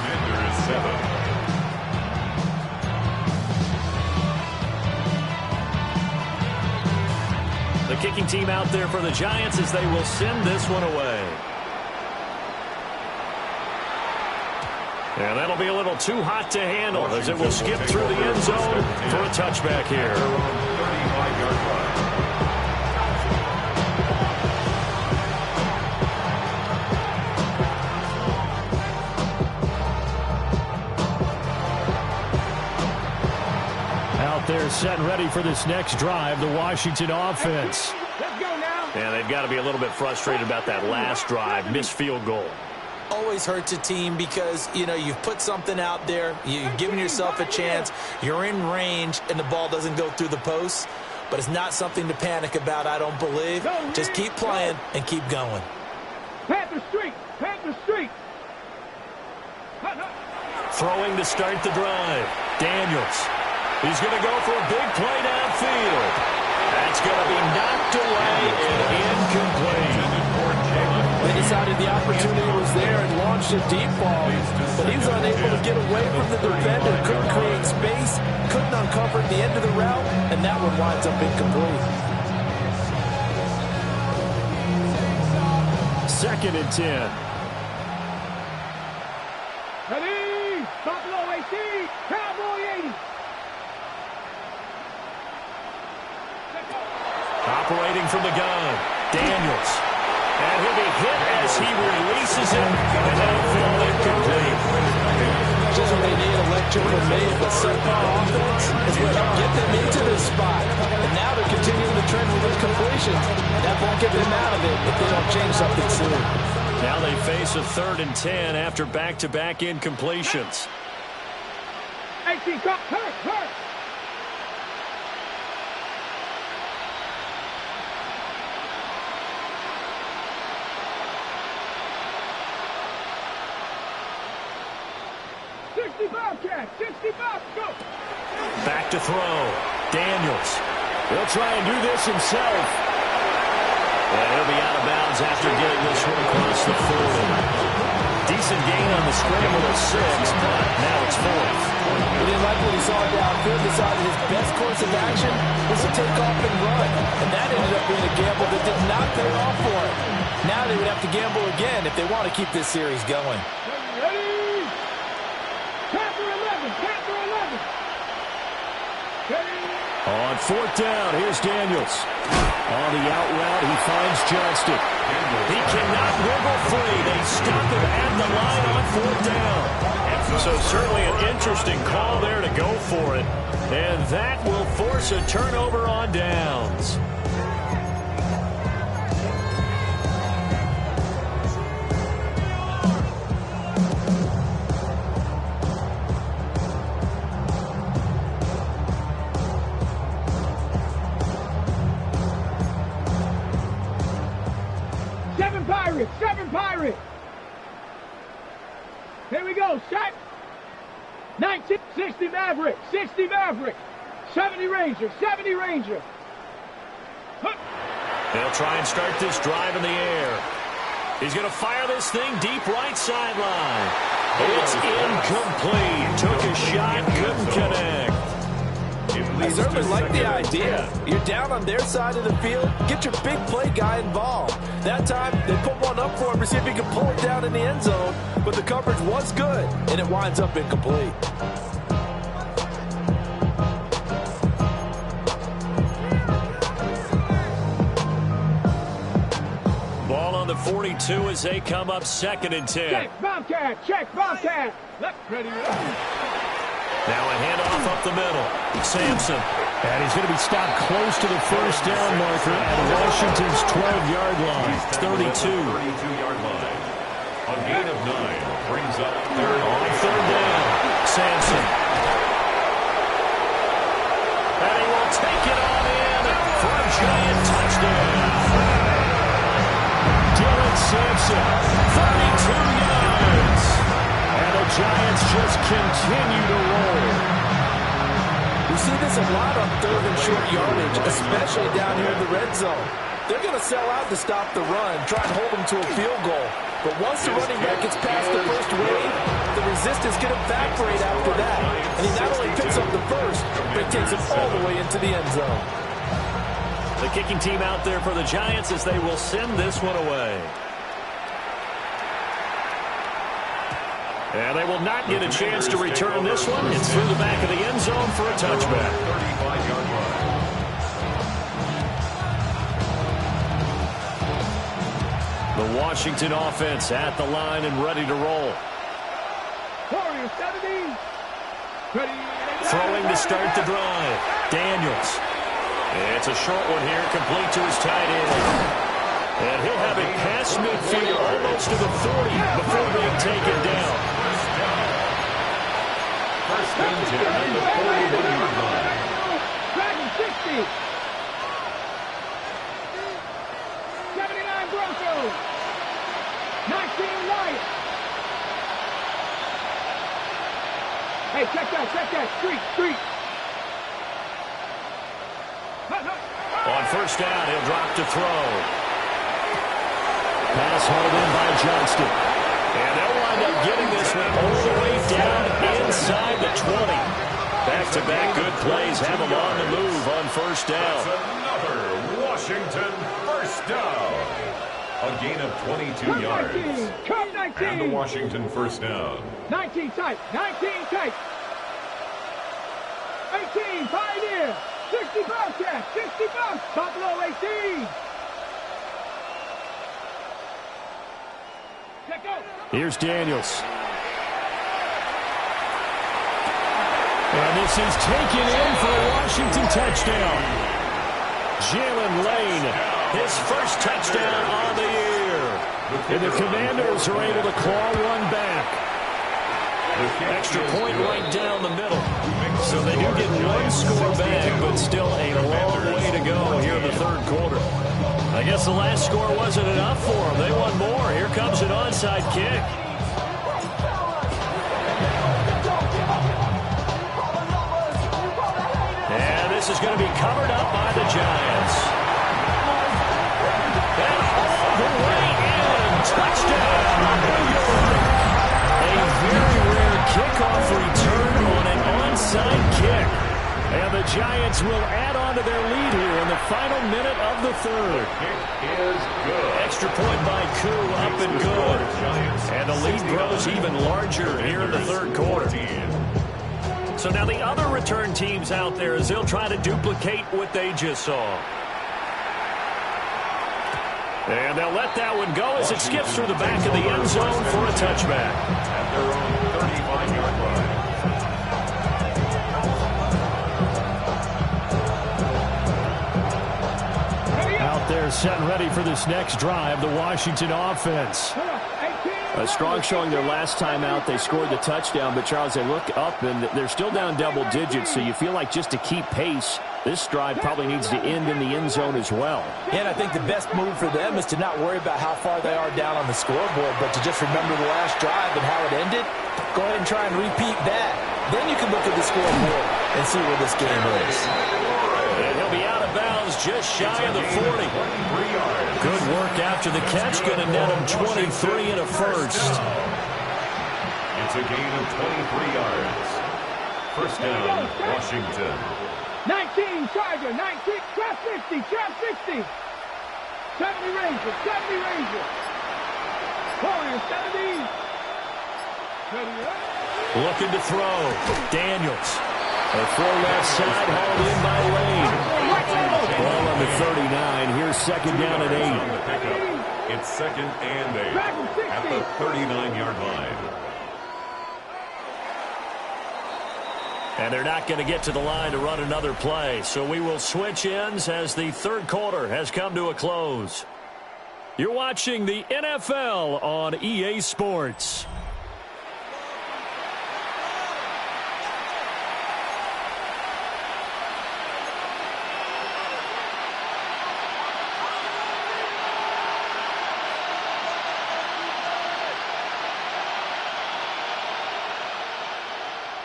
The kicking team out there for the Giants as they will send this one away. And that'll be a little too hot to handle as it will skip through the end zone for a touchback here. They're set and ready for this next drive, the Washington offense. Let's go now. And they've got to be a little bit frustrated about that last drive, missed field goal. Always hurts a team because, you've put something out there, you've given yourself a chance, you're in range, and the ball doesn't go through the posts. But it's not something to panic about, I don't believe. Just keep playing and keep going. Panther Street. Panther Street. Throwing to start the drive. Daniels. He's going to go for a big play downfield. That's going to be knocked away and incomplete. They decided the opportunity was there and launched a deep ball, but he was unable to get away from the defender, couldn't create space, couldn't uncover at the end of the route, and that one winds up incomplete. 2nd and 10. Ready. Buffalo 18. Cowboy 80. Operating from the gun, Daniels. And he'll be hit as he releases it, and that'll fall incomplete. Just what they need, electrical made, but subpar offense is what helped get them into this spot. And now they're continuing the trend with incompletions. That won't get them out of it if they don't change something soon. Now they face a 3rd and 10 after back-to-back incompletions. 18, hurt. Bobcat, 65, go! Back to throw. Daniels. He'll try and do this himself. And he'll be out of bounds after getting this one across the 40. Decent gain on the scramble of 6, but now it's 4th. He didn't like what he saw downfield, decided his best course of action was to take off and run. And that ended up being a gamble that did not pay off for him. Now they would have to gamble again if they want to keep this series going. Ready? Panther 11, Panther 11. Ready? On 4th down, here's Daniels. On the out route, he finds Johnston. He cannot wiggle free. They stop him at the line on 4th down. So certainly an interesting call there to go for it. And that will force a turnover on downs. Seven Pirates. Here we go, set. 1960 Maverick, 60 Maverick, 70 Ranger, 70 Ranger. They'll try and start this drive in the air. He's going to fire this thing deep right sideline. It's incomplete. Took a shot, couldn't connect. I certainly like the idea. You're down on their side of the field. Get your big play guy involved. That time, they put one up for him to see if he can pull it down in the end zone. But the coverage was good, and it winds up incomplete. Ball on the 42 as they come up 2nd and 10. Check Bobcat, check Bobcat. Left, ready, Now a handoff up the middle. Sampson. And he's going to be stopped close to the first down marker at Washington's 12-yard line. 32. 32-yard line. A gain of 9 brings up On 3rd down. Sampson. And he will take it on in for a giant touchdown. Dylan Sampson, 32 yards. And the Giants just continue to roll. We see this a lot on 3rd and short yardage, especially down here in the red zone. They're going to sell out to stop the run, try and hold them to a field goal. But once the running back gets past the first wave, the resistance can evaporate after that. And he not only picks up the first, but takes it all the way into the end zone. The kicking team out there for the Giants as they will send this one away. And they will not get a chance to return this one. It's through the back of the end zone for a touchback. 35-yard line. The Washington offense at the line and ready to roll. Warriors 70. Ready. Throwing to start the drive. Daniels. It's a short one here, complete to his tight end. And he'll have it past midfield almost to the 40 before being taken down. First and 10 at the 41-yard line. Dragon 60. 79 Broncos. 19 Lions. Hey, check that. Street. On first down, he'll drop to throw. Pass hauled in by Johnston. And they'll wind up getting this one all the way down inside the 20. Back-to-back good plays have them on the move on first down. That's another Washington first down. A gain of 22 yards. 19. And the Washington first down. 19 tight. 18 Pioneer. 60 Bobcat. 60 Bobcat. Buffalo 18. Here's Daniels. And this is taken in for a Washington touchdown. Jalen Lane, his first touchdown on the year. And the Commanders are able to claw one back. Extra point right down the middle. So they do get one score back, but still a long way to go here in the 3rd quarter. I guess the last score wasn't enough for them. They want more. Here comes an onside kick. And this is going to be covered up by the Giants. And all the way in. Touchdown, New York. A very rare kickoff return on an onside kick. And the Giants will add on to their lead here in the final minute of the 3rd. Kick is good. Extra point by Koo, up and good. And the lead grows even larger here in the 3rd quarter. So now the other return teams out there as they'll try to duplicate what they just saw. And they'll let that one go as it skips through the back of the end zone for a touchback. At their own 35-yard line. Out there set and ready for this next drive, the Washington offense. A strong showing their last time out. They scored the touchdown, but Charles, they look up and they're still down double digits, so you feel like just to keep pace, this drive probably needs to end in the end zone as well. And I think the best move for them is to not worry about how far they are down on the scoreboard, but to just remember the last drive and how it ended. Go ahead and try and repeat that. Then you can look at the scoreboard and see where this game is. And he'll be out of bounds just shy of the 40. Good work after the catch. Going to net him 23 and a first. It's a gain of 23 yards. First down, Washington. 19, Tiger, 19, trap 50, trap 60. 70 Ranger, 70 Ranger. Warrior, 70. Looking to throw. Daniels. A full left side, hauled in by Lane. Ball on the 39. Here's second down and 8. It's second and 8 at the 39-yard line. And they're not going to get to the line to run another play. So we will switch ends as the third quarter has come to a close. You're watching the NFL on EA Sports.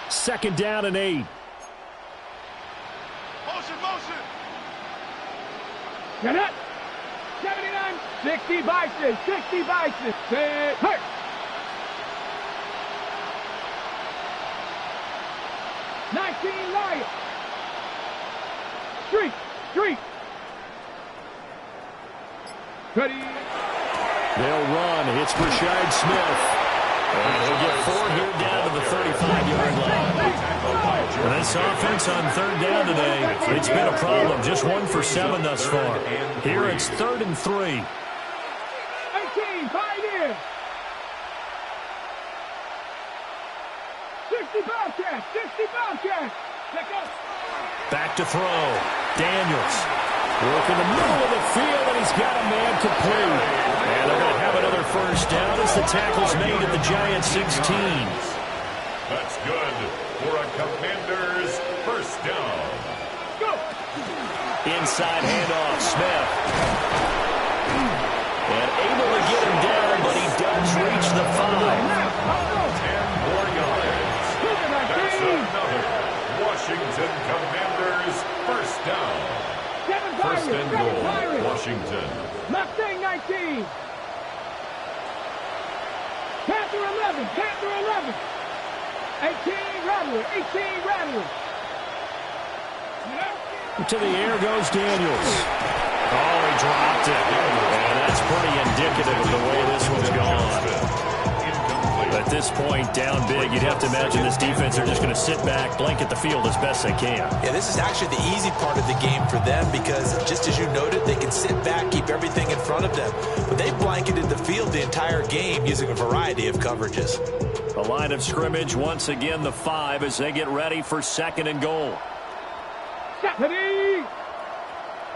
Second down and 8. Motion. Get up. 79, 60 Bison, 60 Bison. Hurt. Lion. Street. Ready. They'll run. It's Rashad Smith. And he'll get 4 here down to the 35-yard line. And this offense on third down today, it's been a problem. Just 1 for 7 thus far. Here it's 3rd and 3. 18, Pioneer. 60 Bobcats. Check out. Back to throw. Daniels. Work in the middle of the field, and he's got a man complete. And they're going to have another first down as the tackle's made at the Giants' 16. That's good for a Commanders first down. Go. Inside handoff, Smith. And able to get him down, but he does reach the 5. 10 more yards. That's another Washington Commanders first down. First and goal, Washington. Mustang 19. Panther 11. 18 Rattler. To the air goes Daniels. Oh, he dropped it. And that's pretty indicative of the way this one's gone. At this point, down big, you'd have to imagine this defense, they're just going to sit back, blanket the field as best they can. Yeah, this is actually the easy part of the game for them because, just as you noted, they can sit back, keep everything in front of them. But they blanketed the field the entire game using a variety of coverages. The line of scrimmage, once again, the 5 as they get ready for second and goal. Ready.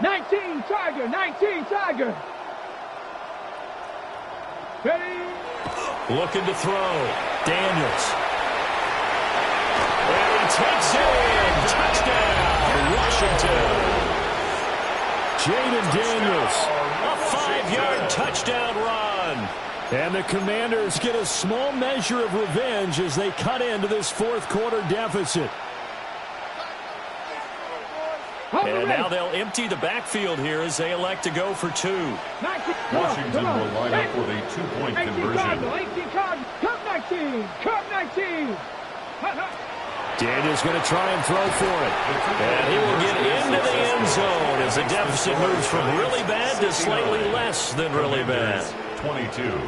19 Tiger. Ready. Looking to throw. Daniels. And he takes it in. Touchdown, Washington. Jaden Daniels. A 5-yard touchdown run. And the Commanders get a small measure of revenge as they cut into this fourth quarter deficit. And now they'll empty the backfield here as they elect to go for 2. Washington will line up with a 2-point conversion. 18 Cup 19. Daniel's going to try and throw for it. And he will get into the end zone as the deficit moves from really bad to slightly less than really bad. 22.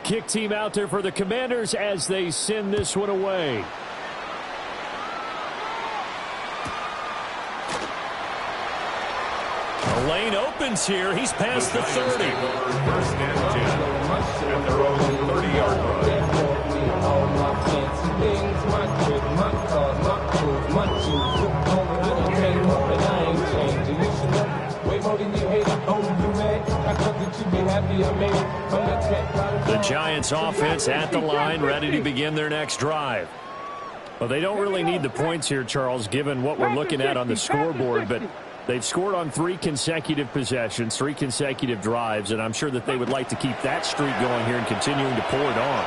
Kick team out there for the Commanders as they send this one away. The lane opens here. He's past the 30. First and 10 at their own 30-yard line. The Giants offense at the line, ready to begin their next drive. Well, they don't really need the points here, Charles, given what we're looking at on the scoreboard, but they've scored on 3 consecutive possessions, 3 consecutive drives, and I'm sure that they would like to keep that streak going here and continuing to pour it on.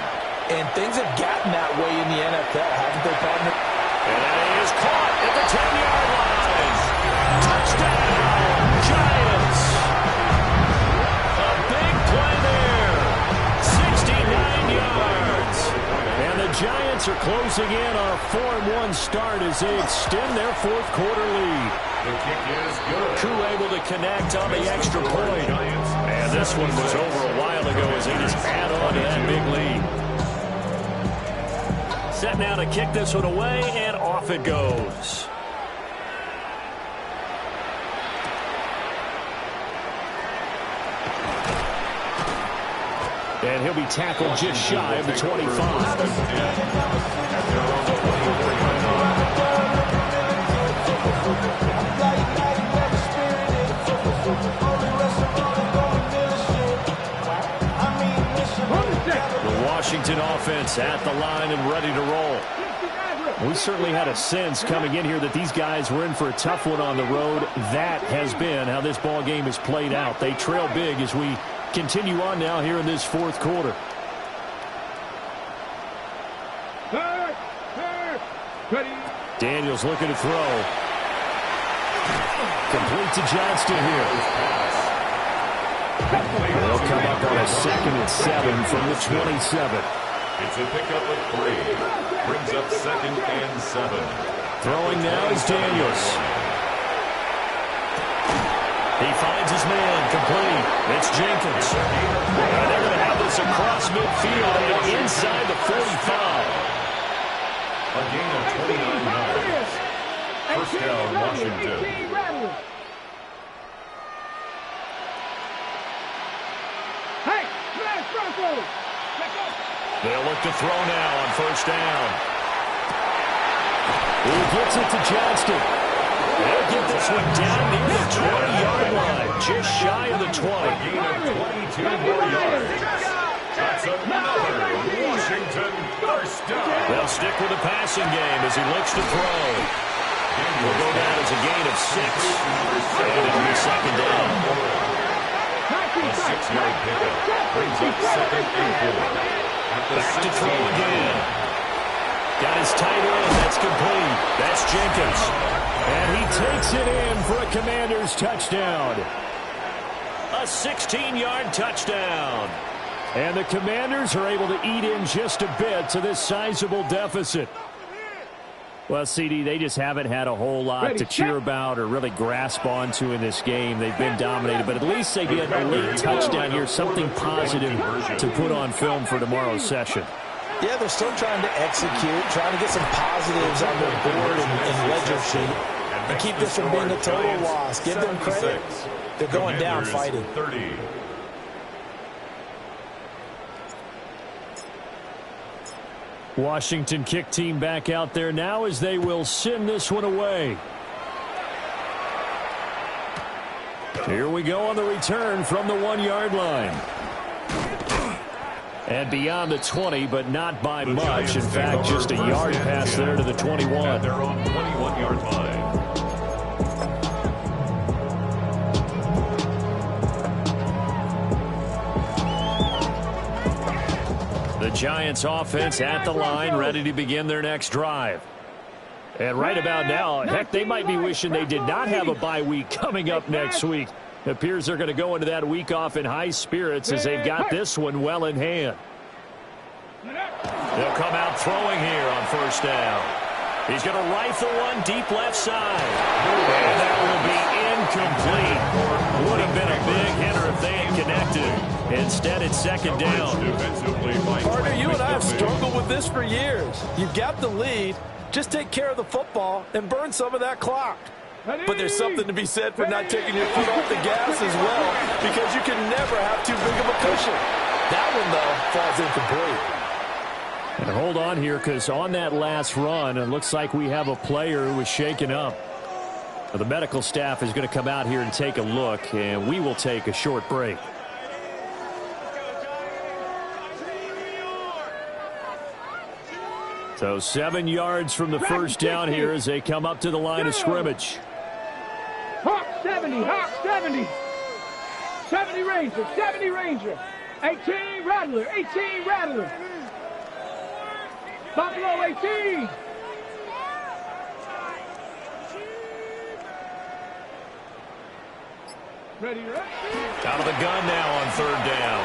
And things have gotten that way in the NFL, haven't they, partner? And he is caught at the 10-yard line. Touchdown, Giants. A big play there. 69 yards. And the Giants are closing in on a 4-1 start as they extend their 4th quarter lead. The kick is good. Koo able to connect on the extra point. And this one was over a while ago as they just add on to that big lead. Set now to kick this one away, and off it goes. And he'll be tackled just shy of the 25. The Washington offense at the line and ready to roll. We certainly had a sense coming in here that these guys were in for a tough one on the road. That has been how this ball game has played out. They trail big as we continue on now here in this 4th quarter. Daniels looking to throw. Complete to Johnston here. They'll come up on a 2nd and 7 from the 27. It's a pickup of 3. Brings up 2nd and 7. Throwing now is Daniels. He finds his man complete. It's Jenkins. And they're going to have this across midfield and inside the 45. A gain of 29 yards. First down, Washington. They'll look to throw now on 1st down. He gets it to Johnston. They'll get this one down near the 20-yard line, just shy of the 20. A gain of 22 more yards. That's another Washington first down. They'll stick with the passing game as he looks to throw. Will go down as a gain of 6. And it'll be 2nd down. A 6-yard pickup brings up 2nd and 4. Back to throw again. Got his tight end. That's complete. That's Jenkins. And he takes it in for a Commanders touchdown. A 16-yard touchdown. And the Commanders are able to eat in just a bit to this sizable deficit. Well, CD, they just haven't had a whole lot to cheer about or really grasp onto in this game. They've been dominated, but at least they get a late touchdown here, something positive to put on film for tomorrow's session. Yeah, they're still trying to execute, trying to get some positives on their board and ledger sheet, and keep this from being a total loss. Give them credit. They're going down fighting. 30. Washington kick team back out there now as they will send this one away. Here we go on the return from the 1-yard line. And beyond the 20, but not by much. In fact, just a yard pass there to the 21. They're on 21-yard line. The Giants offense at the line, ready to begin their next drive. And right about now, heck, they might be wishing they did not have a bye week coming up next week. It appears they're going to go into that week off in high spirits as they've got this one well in hand. They'll come out throwing here on 1st down. He's going to rifle one deep left side. And that will be incomplete. Would have been a big hitter if they had connected. Instead, it's 2nd down. Partner, you and I have struggled with this for years. You've got the lead. Just take care of the football and burn some of that clock. But there's something to be said for not taking your foot off the gas as well, because you can never have too big of a cushion. That one, though, falls incomplete. And hold on here, because on that last run, it looks like we have a player who was shaken up. Now, the medical staff is going to come out here and take a look, and we will take a short break. So 7 yards from the first down here as they come up to the line of scrimmage. Hawk 70, Hawk 70. 70 Ranger, 70 Ranger. 18 Rattler, 18 Rattler. Buffalo 18. Ready, out of the gun now on third down.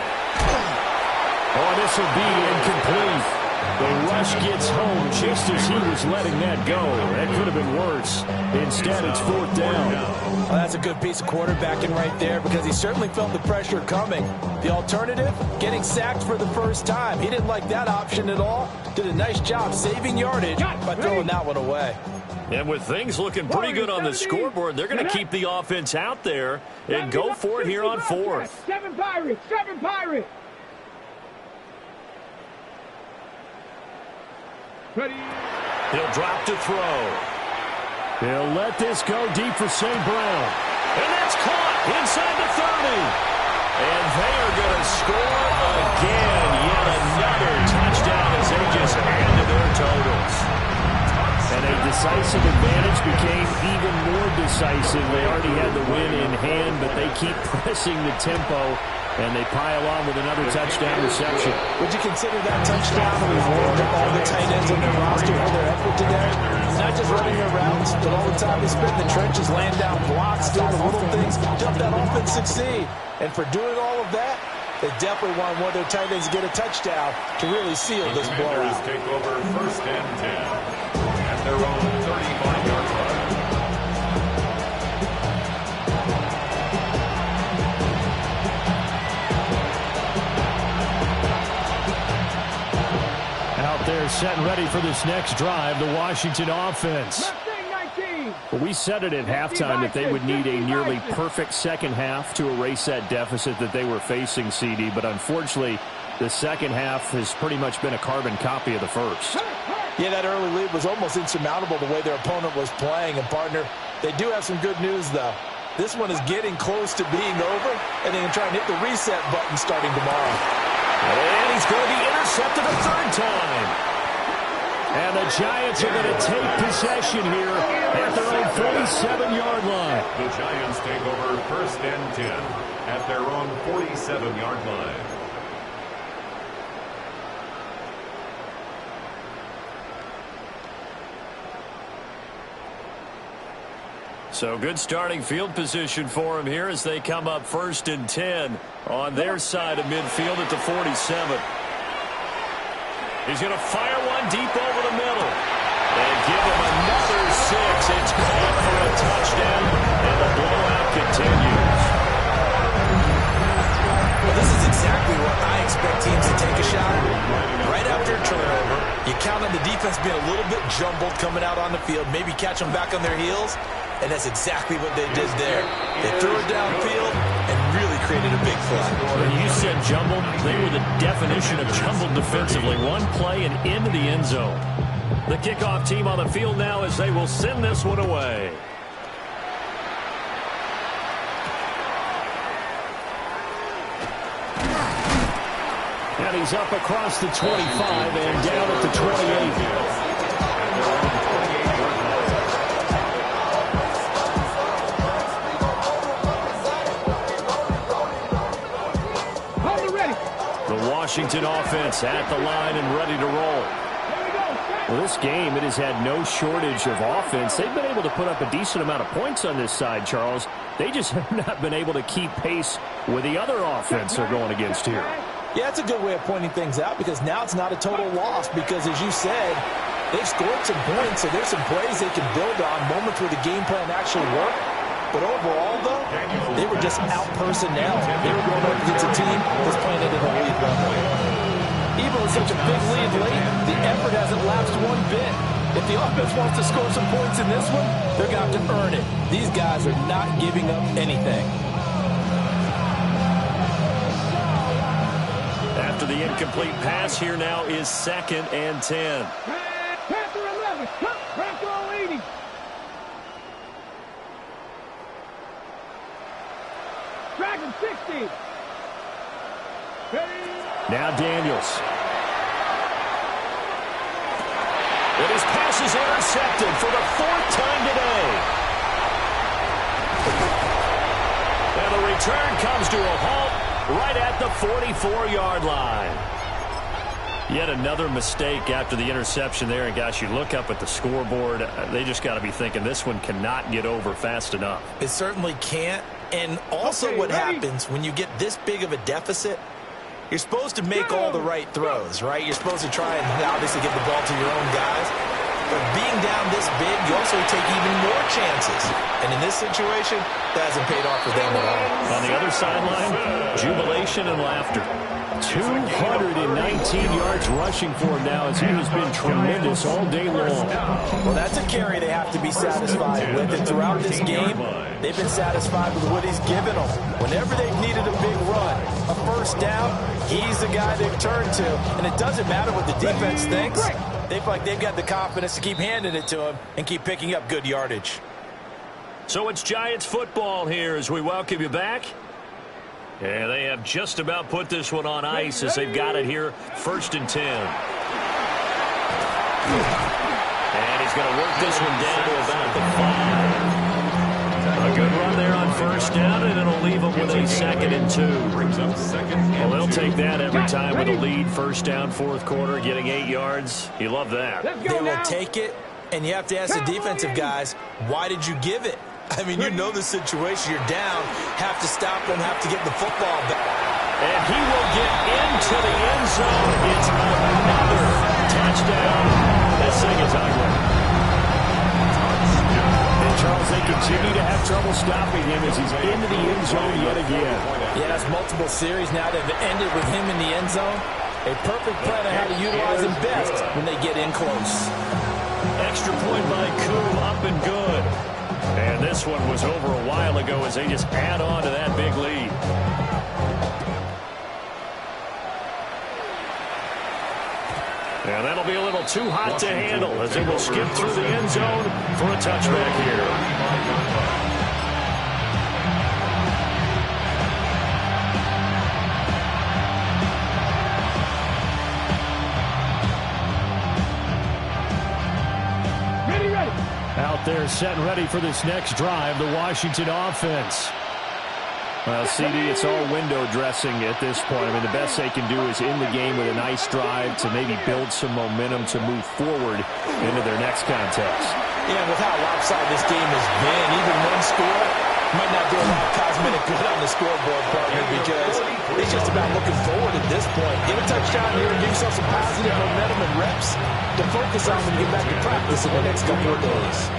Oh, this will be incomplete. The rush gets home just as he was letting that go. That could have been worse. Instead, it's fourth down. Well, that's a good piece of quarterbacking right there, because he certainly felt the pressure coming. The alternative, getting sacked for the first time. He didn't like that option at all. Did a nice job saving yardage by throwing that one away. And with things looking pretty good on the scoreboard, they're going to keep the offense out there and go for it here on fourth. 7 Pirates, 7 Pirates. Ready. He'll drop to throw. He'll let this go deep for St. Brown. And that's caught inside the 30. And they are going to score again. Yet another touchdown as they just add to their totals. And a decisive advantage became even more decisive. They already had the win in hand, but they keep pressing the tempo, and they pile on with another touchdown reception. Would you consider that touchdown a reward to all the tight ends on their roster for their effort today? Not just running their routes, but all the time they spent in the trenches, laying down blocks, doing the little things to help that offense succeed. And for doing all of that, they definitely want one of their tight ends to get a touchdown to really seal this blowout. Take over first and 10 at their own 35-yard line. Out there set and ready for this next drive, the Washington offense. Well, we said it at halftime that they would need a nearly perfect second half to erase that deficit that they were facing, CD, but unfortunately, the second half has pretty much been a carbon copy of the first. Yeah, that early lead was almost insurmountable the way their opponent was playing. And, partner, they do have some good news, though. This one is getting close to being over, and they can try and hit the reset button starting tomorrow. And he's going to be intercepted a third time. And the Giants are going to take possession here at their own 47-yard line. The Giants take over first and 10 at their own 47-yard line. So good starting field position for him here as they come up first and 10 on their side of midfield at the 47. He's going to fire one deep over the middle. And give him another 6. It's caught for a touchdown, and the blowout continues. Well, this is exactly what I expect teams to take a shot at. Right after a turnover, you count on the defense being a little bit jumbled coming out on the field, maybe catch them back on their heels, and that's exactly what they did there. They threw it downfield and really created a big play. When you said jumbled, they were the definition of jumbled defensively. One play and into the end zone. The kickoff team on the field now as they will send this one away. And he's up across the 25 and down at the 28. Washington offense at the line and ready to roll. Well, this game, it has had no shortage of offense. They've been able to put up a decent amount of points on this side, Charles. They just have not been able to keep pace with the other offense they're going against here. Yeah, it's a good way of pointing things out, because now it's not a total loss, because as you said, they've scored some points, so there's some plays they can build on, moments where the game plan actually worked. But overall, though, they were just out-personnel. They were going up against a team that's playing it in a lead run. Even with such a big lead late, the effort hasn't lapsed one bit. If the offense wants to score some points in this one, they're going to have to earn it. These guys are not giving up anything. After the incomplete pass, here now is 2nd and 10. Panther 11, cut, Bronco 80. Dragon 60. Now Daniels. And his pass is intercepted for the 4th time today. And the return comes to a halt right at the 44-yard line. Yet another mistake after the interception there. And, gosh, you look up at the scoreboard. They just got to be thinking this one cannot get over fast enough. It certainly can't. And also what happens when you get this big of a deficit, you're supposed to make all the right throws, right? You're supposed to try and obviously get the ball to your own guys. But being down this big, you also take even more chances. And in this situation, that hasn't paid off for them at all. On the other sideline, jubilation and laughter. 219 yards rushing for him now as he has been tremendous all day long. Well, that's a carry they have to be satisfied with. And throughout this game, they've been satisfied with what he's given them. Whenever they've needed a big run, a first down, he's the guy they've turned to. And it doesn't matter what the defense thinks. They feel like they've got the confidence to keep handing it to him and keep picking up good yardage. So it's Giants football here as we welcome you back. Yeah, they have just about put this one on ice as they've got it here, 1st and 10. And he's going to work this one down to about the 5. A good run there on 1st down, and it'll leave them with a 2nd and 2. Well, they'll take that every time with a lead, 1st down, 4th quarter, getting 8 yards. You love that. They will take it, and you have to ask the defensive guys, why did you give it? I mean, you know the situation. You're down, have to stop them, have to get the football back. And he will get into the end zone. It's another touchdown. This thing is ugly. And Charles, they continue to have trouble stopping him as he's into the end zone yet again. Yeah, that's multiple series now that have ended with him in the end zone. A perfect plan on how to utilize him best when they get in close. Extra point by Koo, up and good. And this one was over a while ago as they just add on to that big lead. And that'll be a little too hot to handle as it will skip through the end zone for a touchback here. Out there set and ready for this next drive, the Washington offense. Well, CD, it's all window dressing at this point. I mean, the best they can do is in the game with a nice drive to maybe build some momentum to move forward into their next contest. Yeah, with how lopsided this game has been, even one score might not do a lot of cosmetic good on the scoreboard, partner, because it's just about looking forward at this point. Get a touchdown here and give yourself some positive momentum and reps to focus on when you get back to practice in the next couple of days.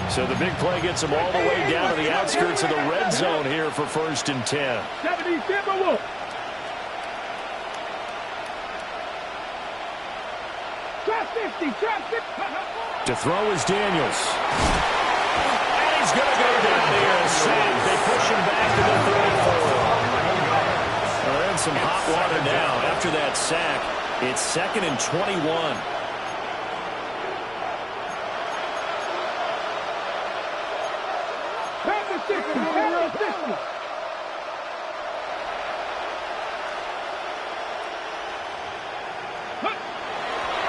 So the big play gets them all the way down to the outskirts of the red zone here for 1st and 10. 70 Timberwolves. Trap 50, trap 50. To throw is Daniels. And he's going to go down there and save. They push him back to the 34. Well, they're in some hot water now. After that sack, it's 2nd and 21.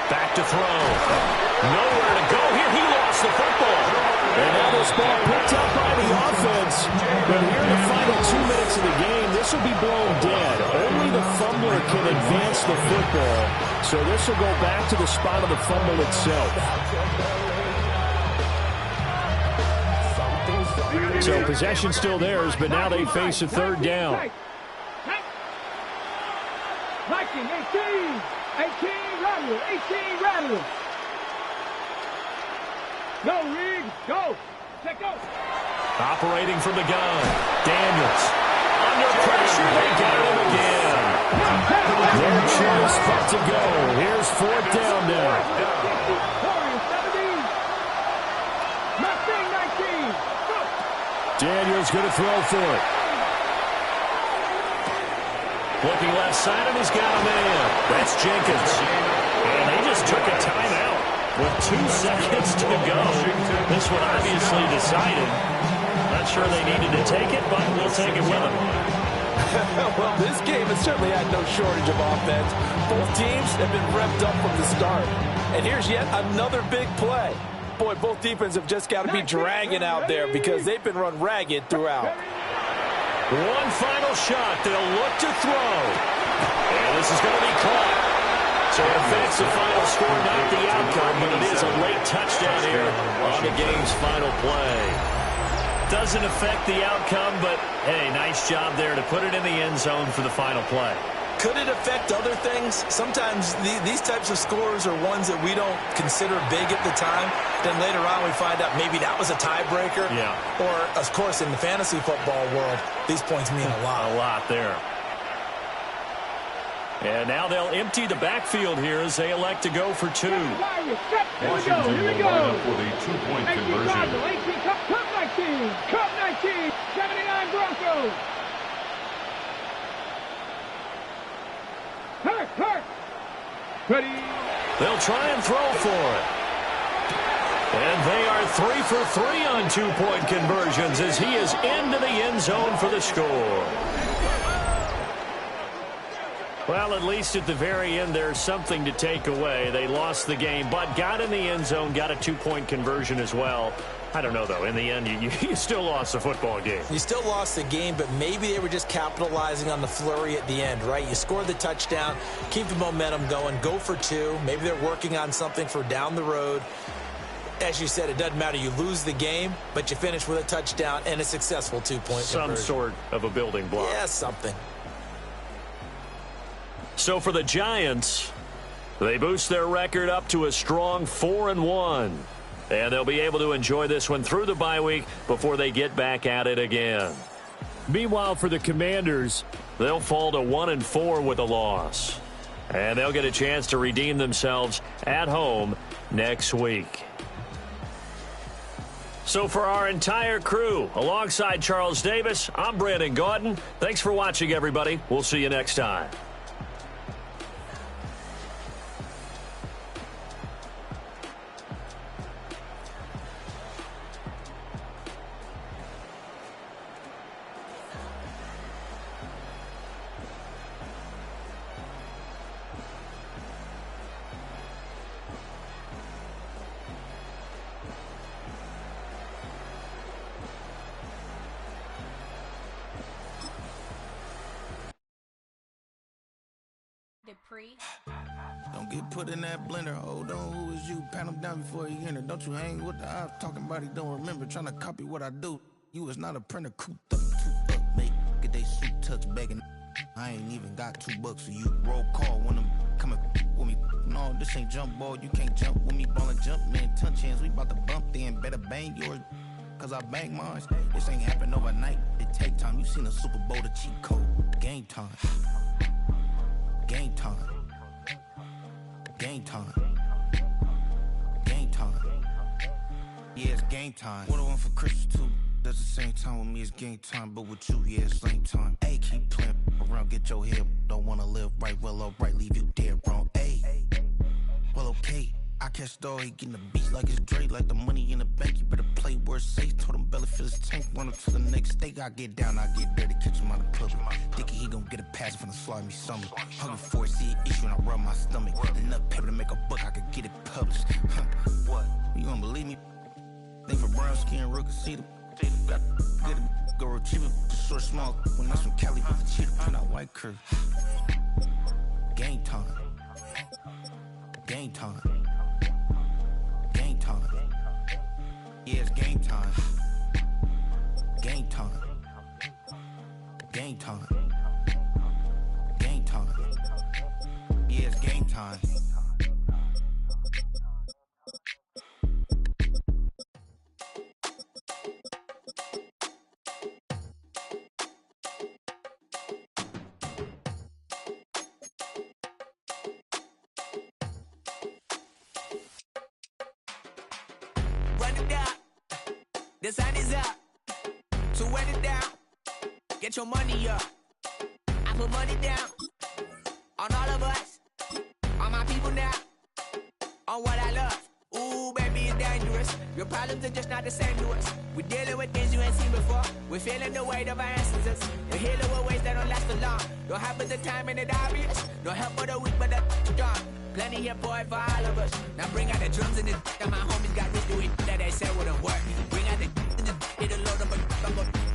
Back to throw. Nowhere to go here. He lost the football. And now this ball picked up by the offense. But here in the final 2 minutes of the game, this will be blown dead. Only the fumbler can advance the football. So this will go back to the spot of the fumble itself. So possession still theirs, but now they face a 3rd down. Viking, 18. 18, Rattler. 18, Rattler. Go, Reed. Go. Check go. Operating from the gun. Daniels. Under pressure, they got him again. No choice but to go. Here's 4th down now. Mustang 19. Go. Daniel's going to throw for it. Looking left side, and he's got a man. That's Jenkins. And they just took a timeout with 2 seconds to go. This one obviously decided. Not sure they needed to take it, but we'll take it with them. Well, this game has certainly had no shortage of offense. Both teams have been revved up from the start. And here's yet another big play. Boy, both defenses have just got to be dragging out there because they've been run ragged throughout. One final shot. They'll look to throw. And this is going to be caught. So it affects the final score, not the outcome, but it is a late touchdown here on the game's final play. Doesn't affect the outcome, but, hey, nice job there to put it in the end zone for the final play. Could it affect other things? Sometimes these types of scores are ones that we don't consider big at the time. Then later on we find out maybe that was a tiebreaker. Yeah. Or, of course, in the fantasy football world, these points mean a lot. A lot there. And now they'll empty the backfield here as they elect to go for 2. Washington will line up for the 2-point conversion. 18 Cup 19. Cup 19. 79 Broncos. Hurt. Ready. They'll try and throw for it. And they are 3 for 3 on 2-point conversions as he is into the end zone for the score. Well, at least at the very end, there's something to take away. They lost the game, but got in the end zone, got a 2-point conversion as well. I don't know, though. In the end, you still lost the football game. You still lost the game, but maybe they were just capitalizing on the flurry at the end, right? You scored the touchdown, keep the momentum going, go for 2. Maybe they're working on something for down the road. As you said, it doesn't matter. You lose the game, but you finish with a touchdown and a successful 2-point conversion. Some sort of a building block. Yeah, something. So for the Giants, they boost their record up to a strong 4-1. And they'll be able to enjoy this one through the bye week before they get back at it again. Meanwhile, for the Commanders, they'll fall to 1-4 with a loss. And they'll get a chance to redeem themselves at home next week. So for our entire crew, alongside Charles Davis, I'm Brandon Gaudin. Thanks for watching, everybody. We'll see you next time. Don't get put in that blender. Hold on, who is you? Pat him down before he enter. Don't you hang with the ops talking about he don't remember. Trying to copy what I do. You is not a printer. Cooped up, too up, mate. Get they suit tucks begging. I ain't even got $2 for you. Roll call when them coming with me. No, this ain't jump ball. You can't jump with me. Ballin' jump, man. Touch hands. We about to bump then. Better bang yours. Cause I bang mine. This ain't happen overnight. It take time. You seen a Super Bowl, the cheat code. Game time. Game time. Game time. Game time. Yeah, it's game time. What I want for Christmas too. That's the same time with me, it's game time. But with you, yeah, it's same time. Hey, keep playing around, get your head. Don't wanna live right, well, alright, leave you dead wrong. Hey, well, okay. I catch the dog, he getting the beats like it's Dre, like the money in the bank. You better play where it's safe. Told him belly fill his tank, run up to the next steak. I get down, I get dirty, catch him on the public. Thinking he gon' get a pass from the slimy stomach. Hungry for it, see an issue and I rub my stomach. Enough paper to make a book, I could get it published. What? You don't believe me? Think for brown skin, rookie, see them. Got get it, go retrieve it, short, small. When that's from Cali with the cheetah, print out white curve. Game time. Game time. Game time. Yeah, it's game time. Game time. Game time. Game time. Yeah, it's game time. The sun is up. So wet it down. Get your money up. I put money down on all of us, on my people now, on what I love. Ooh, baby, it's dangerous. Your problems are just not the same to us. We're dealing with things you ain't seen before. We're feeling the weight of our ancestors. We're healing with ways that don't last so long. Don't happen the time and it obvious. No help for the weak, but the strong. Plenty here for it for all of us. Now bring out the drums and the and my homies got rich doing that they said wouldn't work. Bring out the and the hit a load of a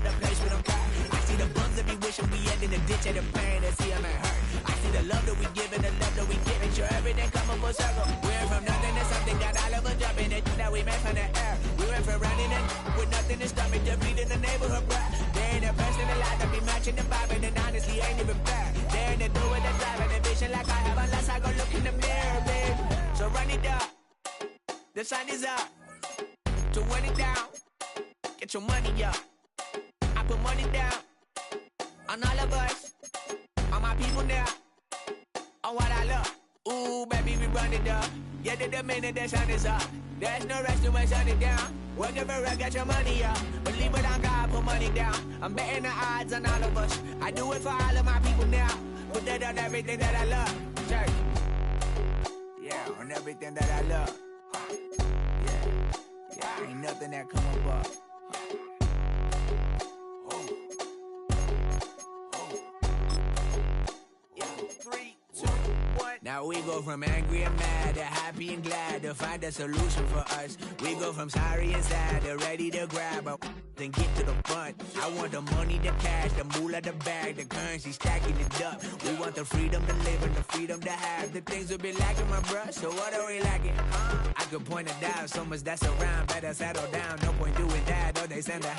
the place with them car. I see the bums that be wishing we end in the ditch of the pain and see them at hurt. I see the love that we give and the love that we give. Make sure everything come up full circle. We're from nothing to something, got all of us jumping it that we made from the air. We went from running and with nothing to stop me, just beating the neighborhood, bruh. They ain't the person alive that be matching the vibe, and honestly ain't even fair. They ain't the do with the drive and the vision like I have unless I go look in the mirror, babe. So run it up. The sun is up. So run it down. Get your money up. I put money down on all of us, on my people now, on what I love. Ooh, baby, we run it up. Yeah, the minute the sun is up. There's no rest to shut it down. Working for real, get your money up. Believe it on God, put money down. I'm betting the odds on all of us. I do it for all of my people now. Put that on everything that I love. Church. Yeah, on everything that I love. Yeah, ain't nothing that come above. Now we go from angry and mad to happy and glad to find a solution for us. We go from sorry and sad to ready to grab up and get to the front. I want the money, the cash, the moolah, the bag, the currency, stacking it up. We want the freedom to live and the freedom to have the things we'll be lacking, my bruh. So what are we lacking? I could point it out, so much that's around. Better settle down, no point doing that. Oh, they send a